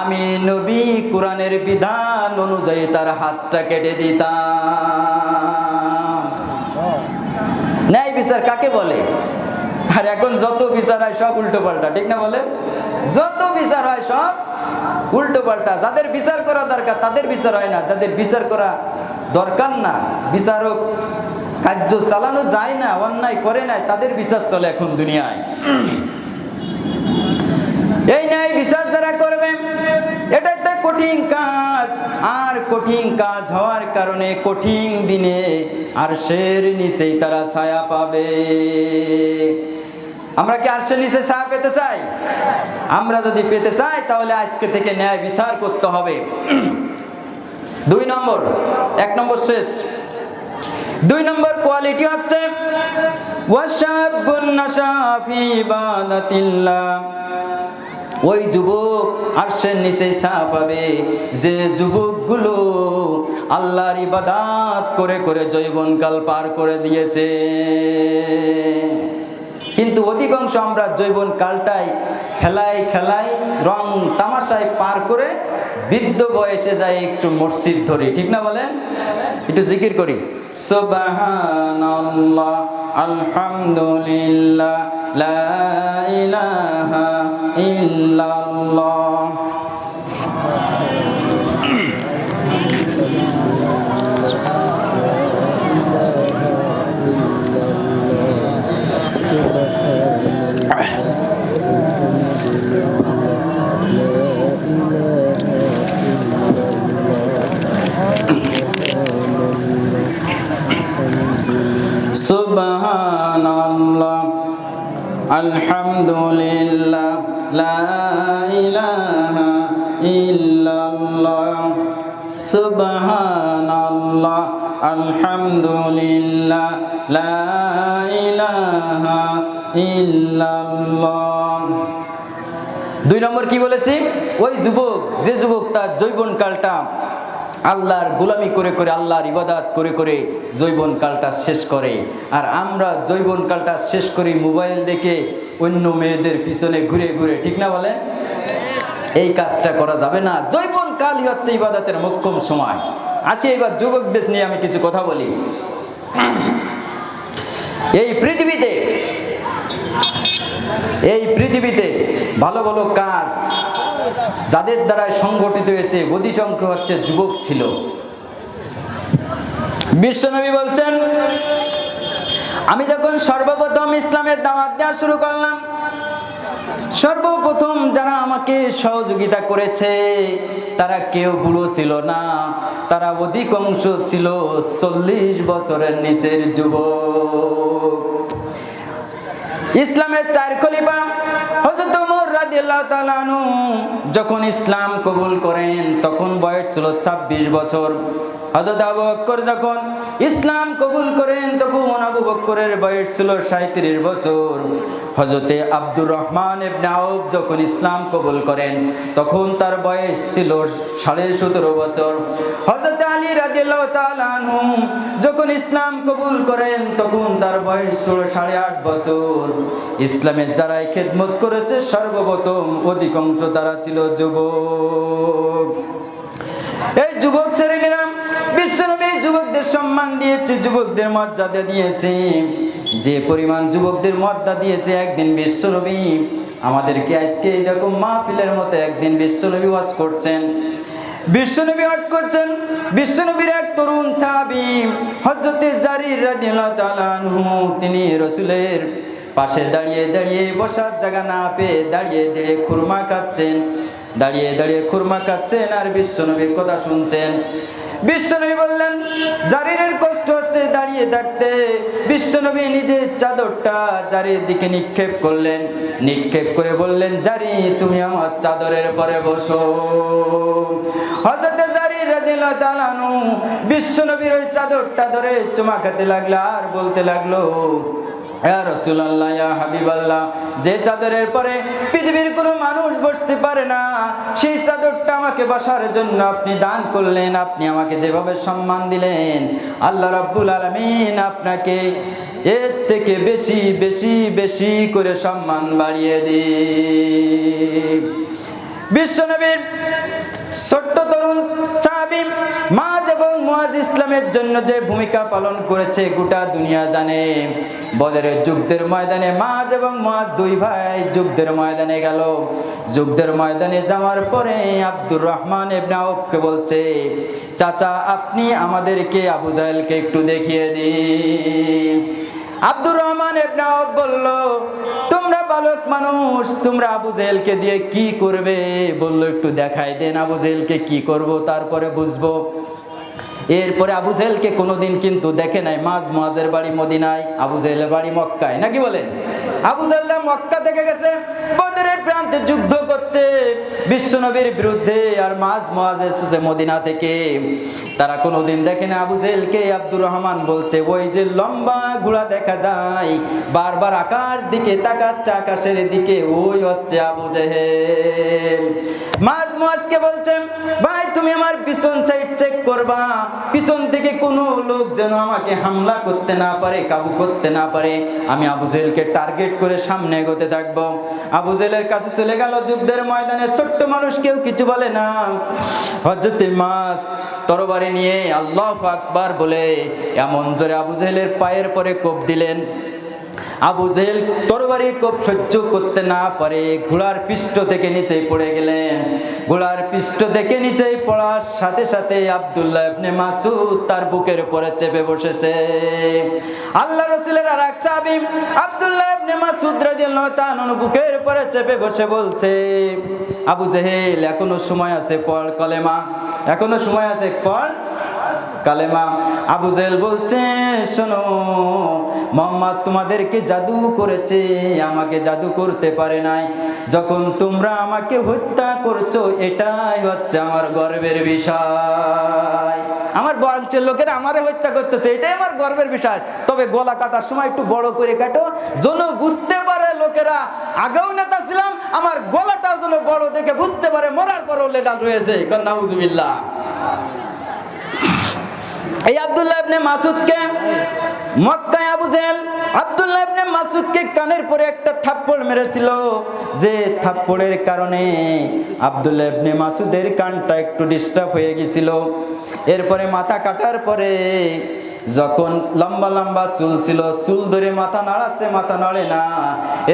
Speaker 1: আমি নবী কোরআনের বিধান অনুযায়ী তার হাতটা কেটে দিতাম। ন্যায় বিচার কাকে বলে? আর এখন যত বিচার হয় সব উল্টো পাল্টা, ঠিক না বলে? যত বিচার হয় সব উল্টো পাল্টা। যাদের বিচার করা দরকার তাদের বিচার হয় না, যাদের বিচার করা দরকার না, বিচারক কার্য চালানো যায় না, অন্যায় করে নাই, তাদের বিচার চলে এখন দুনিয়ায়। এই ন্যায় বিচার যারা করবে, এটা একটা কঠিন কাজ। আর কঠিন কাজ হওয়ার কারণে কঠিন দিনে আরশের নিচেই তারা ছায়া পাবে। আমরা কি আরশের নিচে ছায়া পেতে চাই? আমরা যদি পেতে চাই তাহলে আজকে থেকে ন্যায় বিচার করতে হবে। 2 নম্বর, 1 নম্বর শেষ। 2 নম্বর কোয়ালিটি হচ্ছে ওয়াশাবুন নাশা ফি ইবাদাতিল্লাহ। ওই যুবক আরশের নিচে ছায়া পাবে যে যুবকগুলো আল্লাহর ইবাদত করে করে যৌবনকাল পার করে দিয়েছে। কিন্তু অধিকাংশ আমরা যৌবনকালটাই খেলায় খেলায় রং তামাশায় পার করে বৃদ্ধ বয়সে যাই একটু মসজিদ ধরি, ঠিক না বলেন? একটু জিকির করি, সুবহানাল্লাহ, আলহামদুলিল্লাহ, লা ইলাহা ইল্লাল্লাহ। সুবহানাল্লাহ, আলহামদুলিল্লাহ, লা ইলাহা ইল্লাল্লাহ। সুবহানাল্লাহ, আলহামদুলিল্লাহ, লা ইলাহা ইল্লাল্লাহ। 2 নম্বর কি বলেছি? ওই যুবক, যে যুবক তার যৌবনকালটা
Speaker 2: আল্লাহর গোলামি করে করে, আল্লাহর ইবাদত করে করে যৌবনকালটা শেষ করে। আর আমরা যৌবনকালটা শেষ করি মোবাইল দেখে, অন্য মেয়েদের পিছনে ঘুরে ঘুরে, ঠিক না বলেন? এই কাজটা করা যাবে না। যৌবনকালই হচ্ছে ইবাদতের মোক্ষম সময়। আসি এবার যুবকদের নিয়ে আমি কিছু কথা বলি। এই পৃথিবীতে ভালো ভালো কাজ যাদের দ্বারা সংগঠিত হয়েছে, অধিকাংশ হচ্ছে যুবক ছিল। বিশ্বনবী বলছেন, আমি যখন সর্বপ্রথম ইসলামের দাওয়াত দেওয়া শুরু করলাম, সর্বপ্রথম যারা আমাকে সহযোগিতা করেছে তারা কেউ বুড়ো ছিল না, তারা অধিকাংশ ছিল 40 বছরের নিচের যুবক। ইসলামের 4 খলিফা হযরত ওমর রাদিয়াল্লাহু তাআলা আনহু যখন ইসলাম কবুল করেন তখন বয়স ছিল 26 বছর। হযরত আবু বকর যখন ইসলাম কবুল করেন তখন আবু বকরের বয়স ছিল 37 বছর। হযরত আব্দুর রহমান ইবনে আউফ যখন ইসলাম কবুল করেন তখন তার বয়স ছিল 17.5 বছর। হযরত আলী রাদিয়াল্লাহু তাআলা আনহু যখন ইসলাম কবুল করেন তখন তার বয়স ছিল 8.5 বছর। ইসলামের যারা খেদমত করেছে সর্বপ্রথম অধিকাংশ তারা ছিল যুবক। এই যুবক শ্রেণীরা বিশ্বনবী যুবকদের সম্মান দিয়েছে, যুবকদের মর্যাদা দিয়েছে। যে পরিমাণ যুবকদের মর্যাদা দিয়েছে, একদিন বিশ্বনবী আমাদেরকে আজকে এইরকম মাহফিলের মতো একদিন বিশ্বনবী ওয়াজ করছেন। বিশ্বনবীর এক তরুণ সাহাবী হযরত জারির রাদিয়াল্লাহু তাআলা আনহু, তিনি রাসূলের পাশে দাঁড়িয়ে দাঁড়িয়ে বসার জায়গা না পেয়ে দাঁড়িয়ে দাঁড়িয়ে খুরমা খাচ্ছেন আর বিশ্বনবীর কথা শুনছেন। বিশ্বনবী বললেন, জারিরের কষ্ট হচ্ছে দাঁড়িয়ে থাকতে। বিশ্বনবী নিজের চাদরটা জারির দিকে নিক্ষেপ করে বললেন, জারি তুমি আমার চাদরের পরে বসো। হযরত জারির রাদিয়াল্লাহু তাআলা আনহু বিশ্বনবীর ওই চাদরটা ধরে চুমা খেতে লাগলো আর বলতে লাগলো, ইয়া রাসূলুল্লাহ, ইয়া হাবিবাল্লাহ, যে চাদরের পরে পৃথিবীর কোনো মানুষ বসতে পারে না সেই চাদরটা আমাকে বসার জন্য আপনি দান করলেন। আপনি আমাকে যেভাবে সম্মান দিলেন, আল্লাহ রাব্বুল আলামিন আপনাকে এর থেকে বেশি বেশি বেশি করে সম্মান বাড়িয়ে দিন। বিশ্বনবীর ছোট্ট তরুণ সাহাবী মাঝ এবং মুআজ ইসলামের জন্য যে ভূমিকা পালন করেছে গোটা দুনিয়া জানে। বদরের যুদ্ধের ময়দানে মাঝ এবং মুআজ দুই ভাই যুদ্ধের ময়দানে গেল। যুদ্ধের ময়দানে যাওয়ার পরে আব্দুর রহমান ইবনে আউফকে বলছে, চাচা আপনি আমাদেরকে আবু জাহেলকে একটু দেখিয়ে দিন। আব্দুর রহমান ইবনে আউফ বলল, তোমরা বালক মানুষ, তোমরা আবু জেহেলকে দিয়ে কি করবে? বলল, একটু দেখাই দেন আবু জেহেলকে কি করব, তারপরে বুঝবো। এরপরে আবু জেহেলকে কোনোদিন কিন্তু দেখে নাই। মুআজের বাড়ি মদিনায়, আবু জেহেলের বাড়ি মক্কায়, নাকি বলেন? আবু জেহেলরা মক্কা থেকে গেছে বদরের প্রান্তে যুদ্ধ করতে বিশ্বনবীর বিরুদ্ধে, আর মুআজ এসেছে মদিনা থেকে। তারা কোনোদিন দেখে না আবু জেহেলকে। আব্দুর রহমান বলছে, ওই যে লম্বা ঘোড়া দেখা যায় বারবার আকাশ দিকে তাকাচ্ছে, আকাশের দিকে, ওই হচ্ছে আবু জেহেল। মুআজকে বলছে, ভাই তুমি আমার পিছন সাইড চেক করবা, পিছন থেকে কোনো লোক যেন আমাকে হামলা করতে না পারে, কাবু করতে না পারে। আমি আবু জেহেলকে টার্গেট করে সামনে এগোতে থাকবো। আবু জেহেলের কাছে চলে গেল। যুদ্ধের ময়দানে ছোট্ট মানুষ, কেউ কিছু বলে না। হযরত মুআজ তরবারি নিয়ে আল্লাহু আকবার বলে এমন জোরে আবু জেহেলের পায়ের পরে কোপ দিলেন। আবু জেহেল তরবারির কোপ সহ্য করতে না পারে ঘোড়ার পৃষ্ঠ থেকে নিচে পড়ে গেলেন। ঘোড়ার পৃষ্ঠ থেকে নিচে পড়ার সাথে সাথে আব্দুল্লাহ ইবনে মাসউদ তার বুকের উপরে চেপে বসেছে। আল্লাহ রাসূলের আরেক সাহাবী আব্দুল্লাহ ইবনে মাসউদ রাদিয়াল্লাহু তাআলা বুকের উপরে চেপে বসে বলছে, আবু জেহেল এখনো সময় আছে, পড় কলেমা, এখনো সময় আছে, পড় কালেমা। আবু জেহেল বলছে, শোনো, মুহাম্মদ তোমাদেরকে জাদু করেছে, আমাকে জাদু করতে পারে নাই। যখন তোমরা আমাকে হত্যা করছো এটাই হচ্ছে আমার গর্বের বিষয়। আমার বংশের লোকেরা আমারে হত্যা করতেছে, এটাই আমার গর্বের বিষয়। তবে গলা কাটার সময় একটু বড় করে কাটো, যেন বুঝতে পারে লোকেরা আগেও নেতা ছিলাম, আমার গলাটা যেন বড় দেখে বুঝতে পারে মরার পরও লেটাল রয়েছে। নাউজুবিল্লাহ। এই আব্দুল্লাহ ইবনে মাসউদকে মক্কায় আবু জেহেল আব্দুল্লাহ ইবনে মাসউদকে কানের পরে একটা থাপ্পড় মেরেছিল, যে থাপ্পড়ের কারণে আব্দুল্লাহ ইবনে মাসউদের কানটা একটু ডিস্টার্ব হয়ে গিয়েছিল। এরপরে মাথা কাটার পরে যখন লম্বা লম্বা চুল ছিল, চুল ধরে মাথা নাড়াচ্ছে, মাথা নাড়ে না।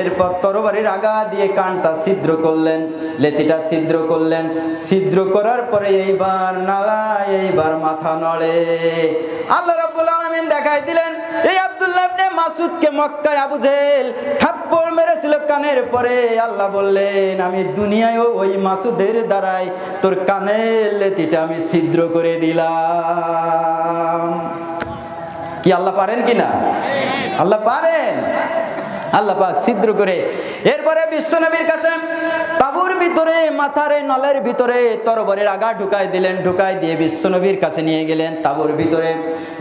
Speaker 2: এরপর তরবারির আগা দিয়ে কানটা ছিদ্র করলেন, লেতিটা ছিদ্র করলেন। ছিদ্র করার পরে এইবার নাড়ায়, এইবার মাথা নড়ে। আল্লাহ রাব্বুল আলামিন দেখাই দিলেন এই আব্দুল্লাহ ইবনে মাসউদকে মক্কায় আবু জেহেল থাপ্পড় মেরেছিল কানের পরে। আল্লাহ বললেন আমি দুনিয়ায়ও ওই মাসউদের দ্বারাই তোর কানের লেতিটা আমি ছিদ্র করে দিলাম। কি আল্লাহ পারেন কিনা? আল্লাহ পারেন। আল্লাহ পাক ছিদ্র করে এরপরে বিশ্বনবীর কাছে তাবুর ভিতরে মাথার নলের ভিতরে তরবারির আগা ঢুকাই দিলেন। ঢুকাই দিয়ে বিশ্বনবীর কাছে নিয়ে গেলেন তাবুর ভিতরে।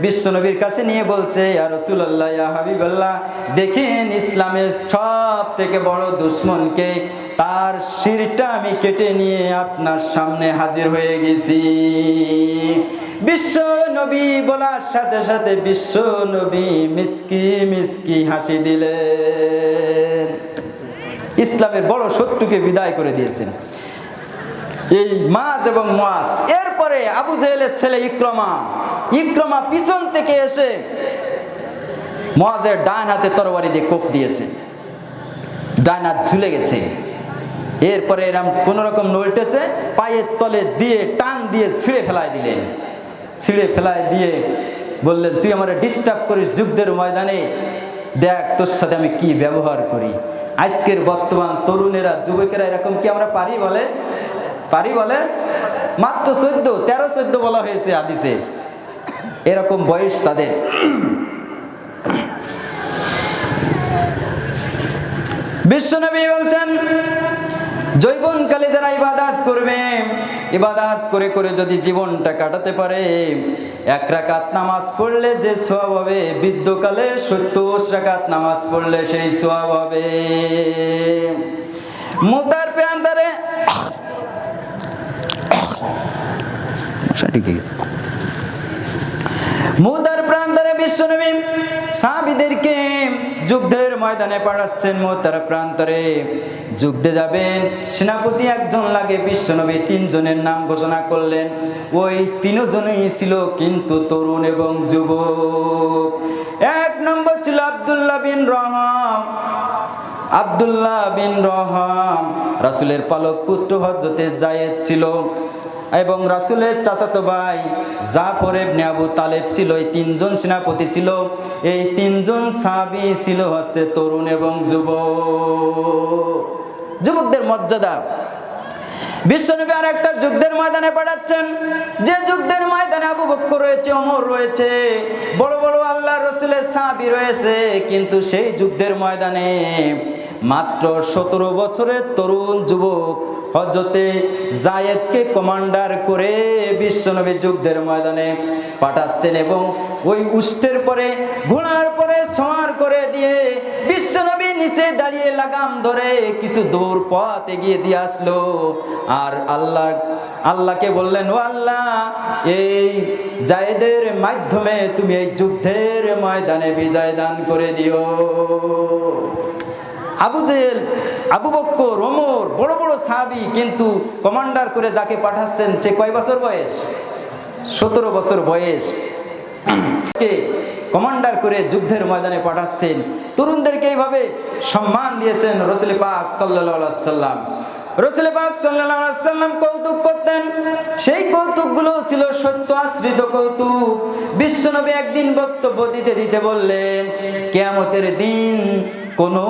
Speaker 2: বিশ্বনবীর কাছে নিয়ে বলছে ইয়া রাসূলুল্লাহ, ইয়া হাবিবাল্লাহ, দেখেন ইসলামের সব থেকে বড় দুশমনকে, তার শিরটা আমি কেটে নিয়ে আপনার সামনে হাজির হয়ে গেছি। বিশ্ব নবী বলার সাথে সাথে বিশ্ব নবী মিসকি মিসকি হাসি দিলেন। ইসলামের বড় শত্রুকে বিদায় করে দিয়েছেন এই মাজ এবং মুয়াজ। এরপরে আবু জেহেলের ছেলে ইকরামা পিছন থেকে এসে মুয়াজের ডান হাতে তরবারি দিয়ে কোপ দিয়েছে, ডান হাত ঝুলে গেছে। এরপরে এরকম কোন রকম নলটেছে, পায়ের তলে দিয়ে টান দিয়ে ছিঁড়ে ফেলাই দিলেন। ছিঁড়ে ফেলাই দিয়ে বললেন তুই আমারে ডিস্টার্ব করিস যুদ্ধের ময়দানে, দেখ তোর সাথে আমি কি ব্যবহার করি। আজকের বর্তমান তরুণেরা যুবকেরা এরকম কি আমরা পারি বলে? পারি বলে? মাত্র 13-14 বলা হয়েছে হাদিসে, এরকম বয়স তাদের। বিশ্বনবী বলছেন যৌবনকালে যারা ইবাদত করবে, ইবাদত করে করে যদি জীবনটা কাটাতে পারে, 1 রাকাত নামাজ পড়লে যে সওয়াব হবে, বৃদ্ধকালে 70 রাকাত নামাজ পড়লে সেই সওয়াব হবে। মুতার প্রান্তরে মুতার প্রান্তরে বিশ্বনবী সাহাবীদেরকে যুদ্ধের ময়দানে পাঠাচ্ছেন। মুতার প্রান্তরে যুদ্ধে যাবেন, সেনাপতি একজন লাগে। বিশ্বনবী 3 জনের নাম ঘোষণা করলেন। ওই 3 জনই ছিল কিন্তু তরুণ এবং যুবক। 1 নম্বর ছিল আব্দুল্লাহ বিন রহাম, রাসূলের পালক পুত্র হযরতে যায়েদ ছিল, এবং রাসূলের চাচাতো ভাই জাফর ইবনে আবু তালেব ছিল। এই 3 জন সেনাপতি ছিল। এই 3 জন সাহাবী ছিল হচ্ছে তরুণ এবং যুবকদের মর্যাদা। বিশ্বনবী আর একটা যুদ্ধের ময়দানে পাঠাচ্ছেন, যে যুদ্ধের ময়দানে আবু বকর রয়েছে, ওমর রয়েছে, বড় বড় আল্লাহর রাসূলের সাহাবী রয়েছে, কিন্তু সেই যুদ্ধের ময়দানে মাত্র 17 বছরের তরুণ যুবক হযরতে যায়েদকে কমান্ডার করে বিশ্বনবী যুদ্ধের ময়দানে পাঠাচ্ছেন। এবং ওই উষ্টের পরে ঘোড়ার পরে সওয়ার করে দিয়ে বিশ্বনবী নিচে দাঁড়িয়ে লাগাম ধরে কিছু দূর পথ এগিয়ে দিয়ে আসলো। আর আল্লাহকে বললেন, ও আল্লাহ, এই যায়েদের মাধ্যমে তুমি এই যুদ্ধের ময়দানে বিজয় দান করে দিও। আবু জেহেল, আবু বকর, ওমর বড় বড় সাহাবী, কিন্তু কমান্ডার করে যাকে পাঠাচ্ছেন সে কয় বছর বয়স? 17 বছর বয়স। কমান্ডার করে যুদ্ধের ময়দানে পাঠাচ্ছেন। তরুণদেরকে এইভাবে সম্মান দিয়েছেন রাসূল পাক সাল্লাল্লাহু আলাইহি ওয়াসাল্লাম। রাসূল পাক সাল্লাল্লাহু আলাইহি ওয়াসাল্লাম কৌতুক করতেন, সেই কৌতুকগুলো ছিল সত্য আশ্রিত কৌতুক। বিশ্বনবী একদিন বক্তব্য দিতে বললেন, কিয়ামতের দিন কোনো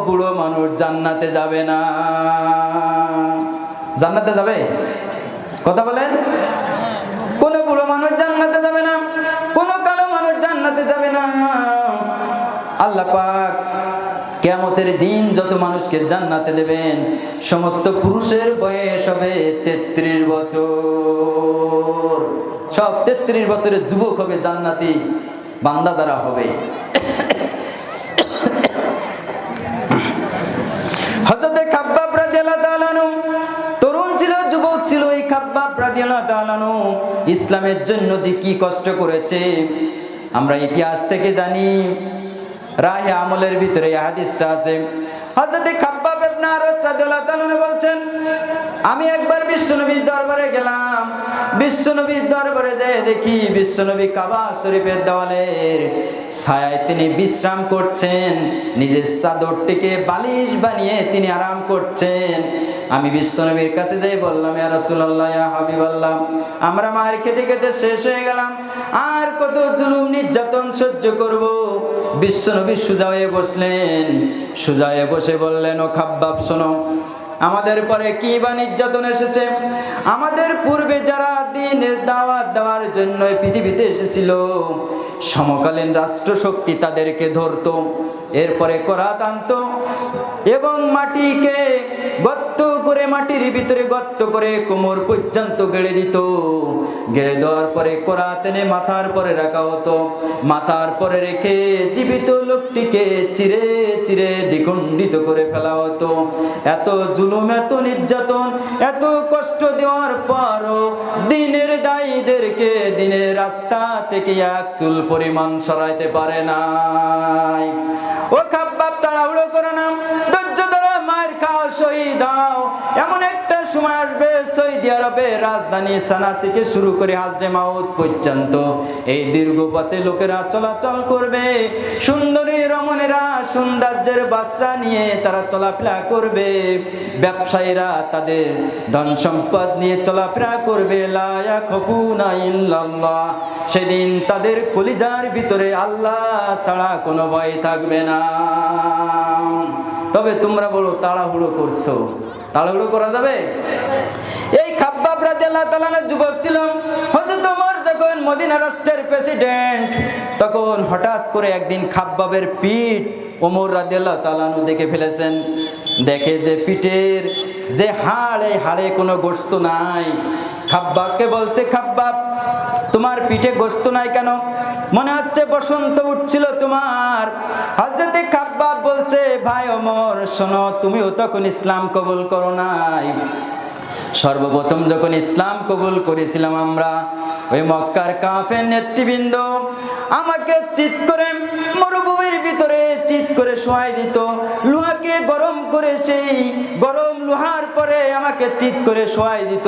Speaker 2: বুড়ো মানুষ জান্নাতে যাবে না। জান্নাতে যাবে? কথা বলেন। কোনো বুড়ো মানুষ জান্নাতে যাবে না, কোনো কালো মানুষ জান্নাতে যাবে না। আল্লাহ পাক কিয়ামতের দিন যত মানুষকে জান্নাতে দেবেন, সমস্ত পুরুষের বয়স হবে 33 বছর। সব 33 বছরের যুবক হবে জান্নাতি বান্দা যারা হবে। হযরতে খাব্বাব রাদিয়াল্লাহু তাআলা আনহু তরুণ ছিল, যুবক ছিল। এই খাব্বাব খাব্বাব রাদিয়াল্লাহু তাআলা আনহু ইসলামের জন্য যে কি কষ্ট করেছে আমরা ইতিহাস থেকে জানি। রাহে আমলের ভিতরে এই হাদিসটা আছে। হযরত খাব্বাব ইবনে আরাদ রাদিয়াল্লাহু তাআলা আনহু বলছেন, আমি একবার বিশ্বনবীর দরবারে গেলাম। বিশ্বনবীর দরবারে যেয়ে দেখি বিশ্বনবী কাবা শরীফের দেওয়ালের ছায়ায় তিনি বিশ্রাম করছেন, নিজের চাদরটিকে বালিশ বানিয়ে তিনি আরাম করছেন। আমি বিশ্বনবীর কাছে যেয়ে বললাম, ইয়া রাসূলুল্লাহ, ইয়া হাবিবাল্লাহ, আমরা মার খেতে খেতে শেষ হয়ে গেলাম, আর কত জুলুম নির্যাতন সহ্য করব। বিশ্বনবী সোজা হয়ে বসলেন। সোজা হয়ে বসে বললেন, ও খাব্বাব শোনো, আমাদের পরে কি বা নির্যাতন এসেছে? আমাদের পূর্বে যারা দ্বীনের দাওয়াত দেওয়ার জন্য পৃথিবীতে এসেছিল, সমকালীন রাষ্ট্রশক্তি তাদেরকে ধরতো, এরপরে করাত আনতো এবং মাটিকে গর্ত করে, মাটির ভিতরে গর্ত করে কোমর পর্যন্ত গেড়ে দিত। গেড়ে দেওয়ার পরে করাত এনে মাথার পরে রাখা হতো। মাথার পরে রেখে জীবিত লোকটিকে চিরে চিরে দ্বিখণ্ডিত করে ফেলা হতো। এত জুলুম, এত নির্যাতন, এত কষ্ট দেওয়ার পরও দ্বীনের দায়ীদেরকে দ্বীনের রাস্তা থেকে এক চুল পরিমাণ সরাইতে পারে নাই। ও খাব্বাব, তাড়াহুড়ো করো না, ধৈর্য ধরো, মার খাও, শহীদ হও। এমন একটা সময় আসবে সৌদি আরবের রাজধানী সানা থেকে শুরু করে হাজরে মাউত পর্যন্ত এই দীর্ঘ পথে লোকেরা চলাচল করবে। সুন্দরী রমণীরা সৌন্দর্যের বাসরা নিয়ে তারা চলাফেরা করবে। ব্যবসায়ীরা তাদের ধন সম্পদ নিয়ে চলাফেরা করবে। লা ইয়াখুফুনা ইল্লাল্লাহ, সেদিন তাদের কলিজার ভিতরে আল্লাহ ছাড়া কোনো ভয় থাকবে না। তবে তোমরা বলো, তাড়াহুড়ো করছো, তাড়াহুড়ো করা যাবে? এই খাব্বাব রাদিয়াল্লাহু তাআলা আনহু যুবক ছিল। হযরত ওমর যখন মদিনা রাষ্ট্রের প্রেসিডেন্ট, তখন হঠাৎ করে একদিন খাব্বাবের পিঠ ওমর রাদিয়াল্লাহু তাআলা আনহু দেখে ফেলেছেন। দেখে যে পিঠের যে হাড়, এই হাড়ে কোনো গোশত নাই। খাব্বাবকে বলছে, খাব্বাব, তোমার পিঠে গোশত নাই কেন? মনে হচ্ছে বসন্ত উঠছিল তোমার। হযরত খাব্বাব বলছে, ভাই ওমর শোনো, তুমিও তখন ইসলাম কবুল করো নাই। সর্বপ্রথম যখন ইসলাম কবুল করেছিলাম আমরা, ওই মক্কার কাফের নেতৃবৃন্দ আমাকে চিৎ করে মরুভূমির ভিতরে চিৎ করে শোয়াই দিত। লোহাকে গরম করে সেই গরম লোহার পরে আমাকে চিৎ করে শোয়াই দিত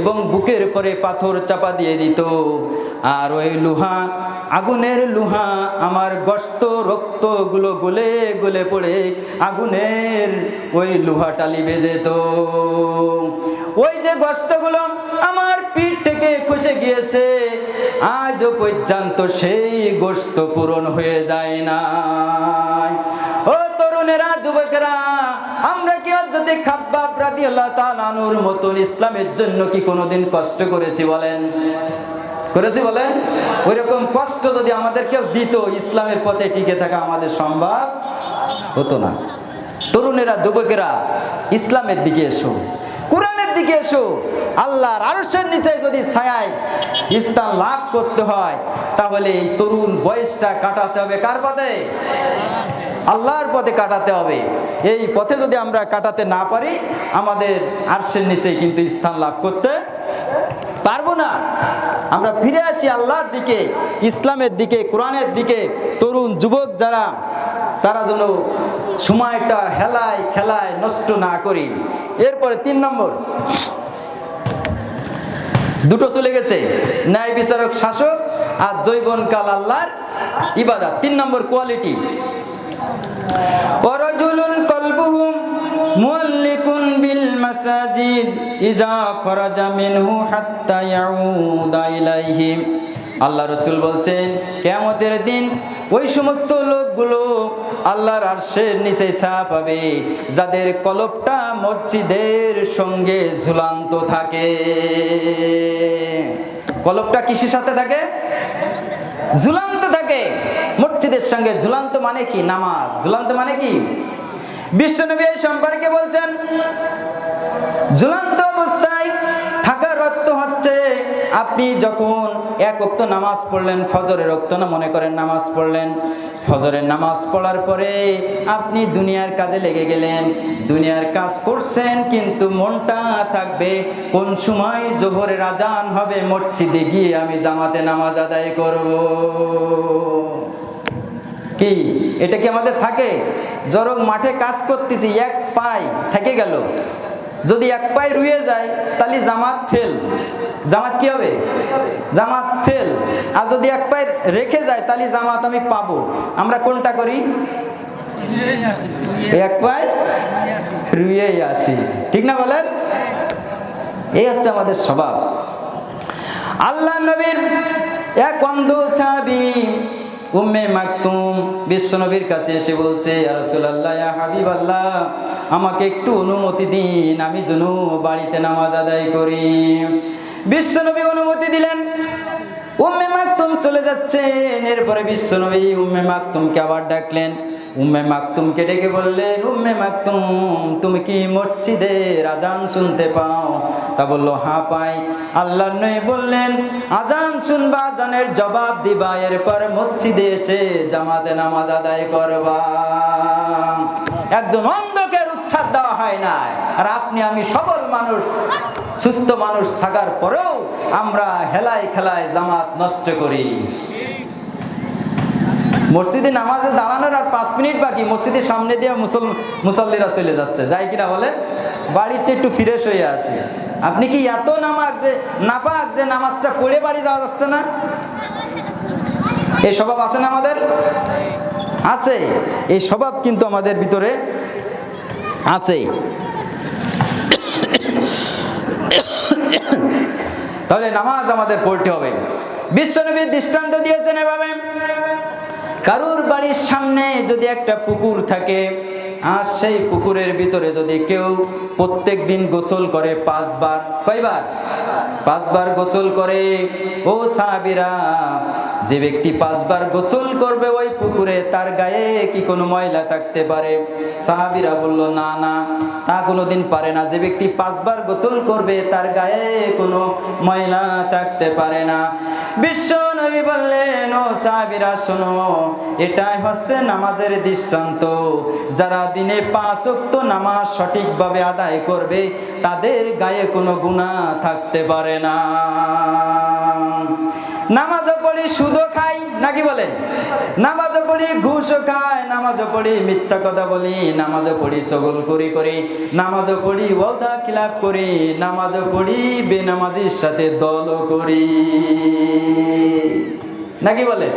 Speaker 2: এবং বুকের পরে পাথর চাপা দিয়ে দিত। আর ওই লোহা, আগুনের লোহা, আমার গোশত রক্তগুলো গলে গলে পড়ে আগুনের ওই লোহা টালি বেজে যেত। ওই যে গোশতগুলো আমার পিঠ থেকে খসে গিয়েছে, আজও পর্যন্ত সেই গোশত পূরণ হয়ে যায় না। ও তরুণেরা, যুবকেরা, আমরা কি হযরত খাব্বাব রাদিয়াল্লাহু তাআলা আনহুর মতন ইসলামের জন্য কি কোনোদিন কষ্ট করেছি? বলেন, করেছি? বলেন। ওইরকম কষ্ট যদি আমাদের কেউ দিত, ইসলামের পথে টিকে থাকা আমাদের সম্ভব হতো না। তরুণেরা, যুবকেরা, ইসলামের দিকে এসো, কোরআনের দিকে এসো। আল্লাহর আরশের নিচে যদি ছায়ায় স্থান লাভ করতে হয়, তাহলে এই তরুণ বয়সটা কাটাতে হবে কার পথে? আল্লাহর পথে কাটাতে হবে। এই পথে যদি আমরা কাটাতে না পারি, আমাদের আরশের নিচে কিন্তু স্থান লাভ করতে পারবো না। আমরা ফিরে আসি আল্লাহর দিকে, ইসলামের দিকে, কোরআনের দিকে। তরুণ যুবক যারা, তারা যেন সময়টা হেলায় খেলায় নষ্ট না করি। এরপরে 3 নম্বর, দুটো চলে গেছে, ন্যায় বিচারক শাসক আর জৈবনকাল আল্লাহর ইবাদত। 3 নম্বর কোয়ালিটি, ওয়ারাজুলুন কলবুহু মুআল্লিকুন বিল মাসাজিদ ইজা খরাজা মিনহু হাত্তা ইয়াউদা ইলাইহি। আল্লাহ রাসূল বলছেন, কিয়ামতের দিন ওই সমস্ত লোকগুলো আল্লাহর আরশের নিচে ছায়া পাবে যাদের কলবটা মসজিদের সঙ্গে ঝুলান্ত থাকে। কলবটা কিসের সাথে থাকে? ঝুলান্ত থাকে, মসজিদের সঙ্গে। ঝুলান্ত মানে কি? নামাজ। ঝুলান্ত মানে কি? বিশ্বনবী এই সম্পর্কে বলছেন, ঝুলান্ত অবস্থায় থাকার অর্থ হচ্ছে আপনি যখন এক ওয়াক্ত নামাজ পড়লেন, ফজরের ওয়াক্ত না মনে করেন নামাজ পড়লেন, ফজরের নামাজ পড়ার পরে আপনি দুনিয়ার কাজে লেগে গেলেন, দুনিয়ার কাজ করছেন, কিন্তু মনটা থাকবে কোন সময় জোহরের আজান হবে, মসজিদে গিয়ে আমি জামাতে নামাজ আদায় করব। কি এটা কি আমাদের থাকে? জরক মাঠে কাজ করতেছি, এক পায়ে থেকে গেল, যদি এক পায়ে রুয়ে যায় তাহলে জামাত ফেল। জামাত কি হবে? জামাত ফেল। আর যদি এক পায়ে রেখে যায় তাহলে জামাত আমি পাবো। আমরা কোনটা করি? এক পায়ে রুয়েই আসি, ঠিক না বলেন? এই হচ্ছে আমাদের স্বভাব। আল্লাহ নবীর এক অন্ধ সাহাবী উম্মে মাকতুম বিশ্বনবীর কাছে এসে বলছে, ইয়া রাসূলুল্লাহ, ইয়া হাবিবাল্লাহ, আমাকে একটু অনুমতি দিন, আমি যেন বাড়িতে নামাজ আদায় করি। বিশ্বনবী অনুমতি দিলেন। উম্মে মাকতুম চলে যাচ্ছেন। এরপরে বিশ্বনবী উম্মে মাকতুমকে আবার ডাকলেন। উম্মে মাকতুমকে ডেকে বললেন, উম্মে মাকতুম, তুমি কি মসজিদের আজান শুনতে পাও? তা বলল, হ্যাঁ পাই। আল্লাহর নবী বললেন, আজান শুনবা, আজানের জবাব দিবা, এরপর মসজিদে এসে জামাতে নামাজ আদায় করবা। একজন অন্ধকে উচ্ছাদ দেওয়া হয় না। আর আপনি আমি সবল মানুষ, সুস্থ মানুষ থাকার পরেও আমরা হেলায় খেলায় জামাত নষ্ট করি। মসজিদে নামাজে দাঁড়ানোর আর 5 মিনিট বাকি, মসজিদের সামনে দিয়ে মুসল্লিরা চলে যাচ্ছে, যায় কিনা বলে? বাড়িতে একটু ফ্রেশ হয়ে আসে। আপনি কি এত নাপাক যে নামাজটা পড়ে বাড়ি যাওয়া যাচ্ছে না? এই স্বভাব আছে না আমাদের? আছে। এই স্বভাব কিন্তু আমাদের ভিতরে আছে। তাহলে নামাজ আমাদের পড়তে হবে। বিশ্বনবী দৃষ্টান্ত দিয়েছেন এভাবে, কারুর বাড়ির সামনে যদি একটা পুকুর থাকে, আর সেই পুকুরের ভিতরে যদি কেউ প্রত্যেক দিন গোসল করে 5 বার, কয়বার? 5 বার গোসল করে। ও সাহাবীরা, যে ব্যক্তি 5 বার গোসল করবে ওই পুকুরে, তার গায়ে কি কোনো ময়লা থাকতে পারে? সাহাবীরা বলল, না না, তা কোনোদিন পারে না। যে ব্যক্তি 5 বার গোসল করবে তার গায়ে কোনো ময়লা থাকতে পারে না। বিশ্ব নবী বললেন, ও সাহাবীরা শোনো, এটাই হচ্ছে নামাজের দৃষ্টান্ত। যারা দিনে 5 ওয়াক্ত নামাজ সঠিকভাবে আদায় করবে তাদের গায়ে কোনো গুনাহ থাকতে পারে না। নামাজও পড়ি সুদও খাই, নাকি বলেন? নামাজও পড়ি ঘুষও খাই, নামাজও পড়ি মিথ্যা কথা বলি, নামাজও পড়ি চগলখড়ি করি, নামাজও পড়ি ওয়াদা খিলাফ করি, নামাজও পড়ি বেনামাজির সাথে দলও করি, নাকি বলে?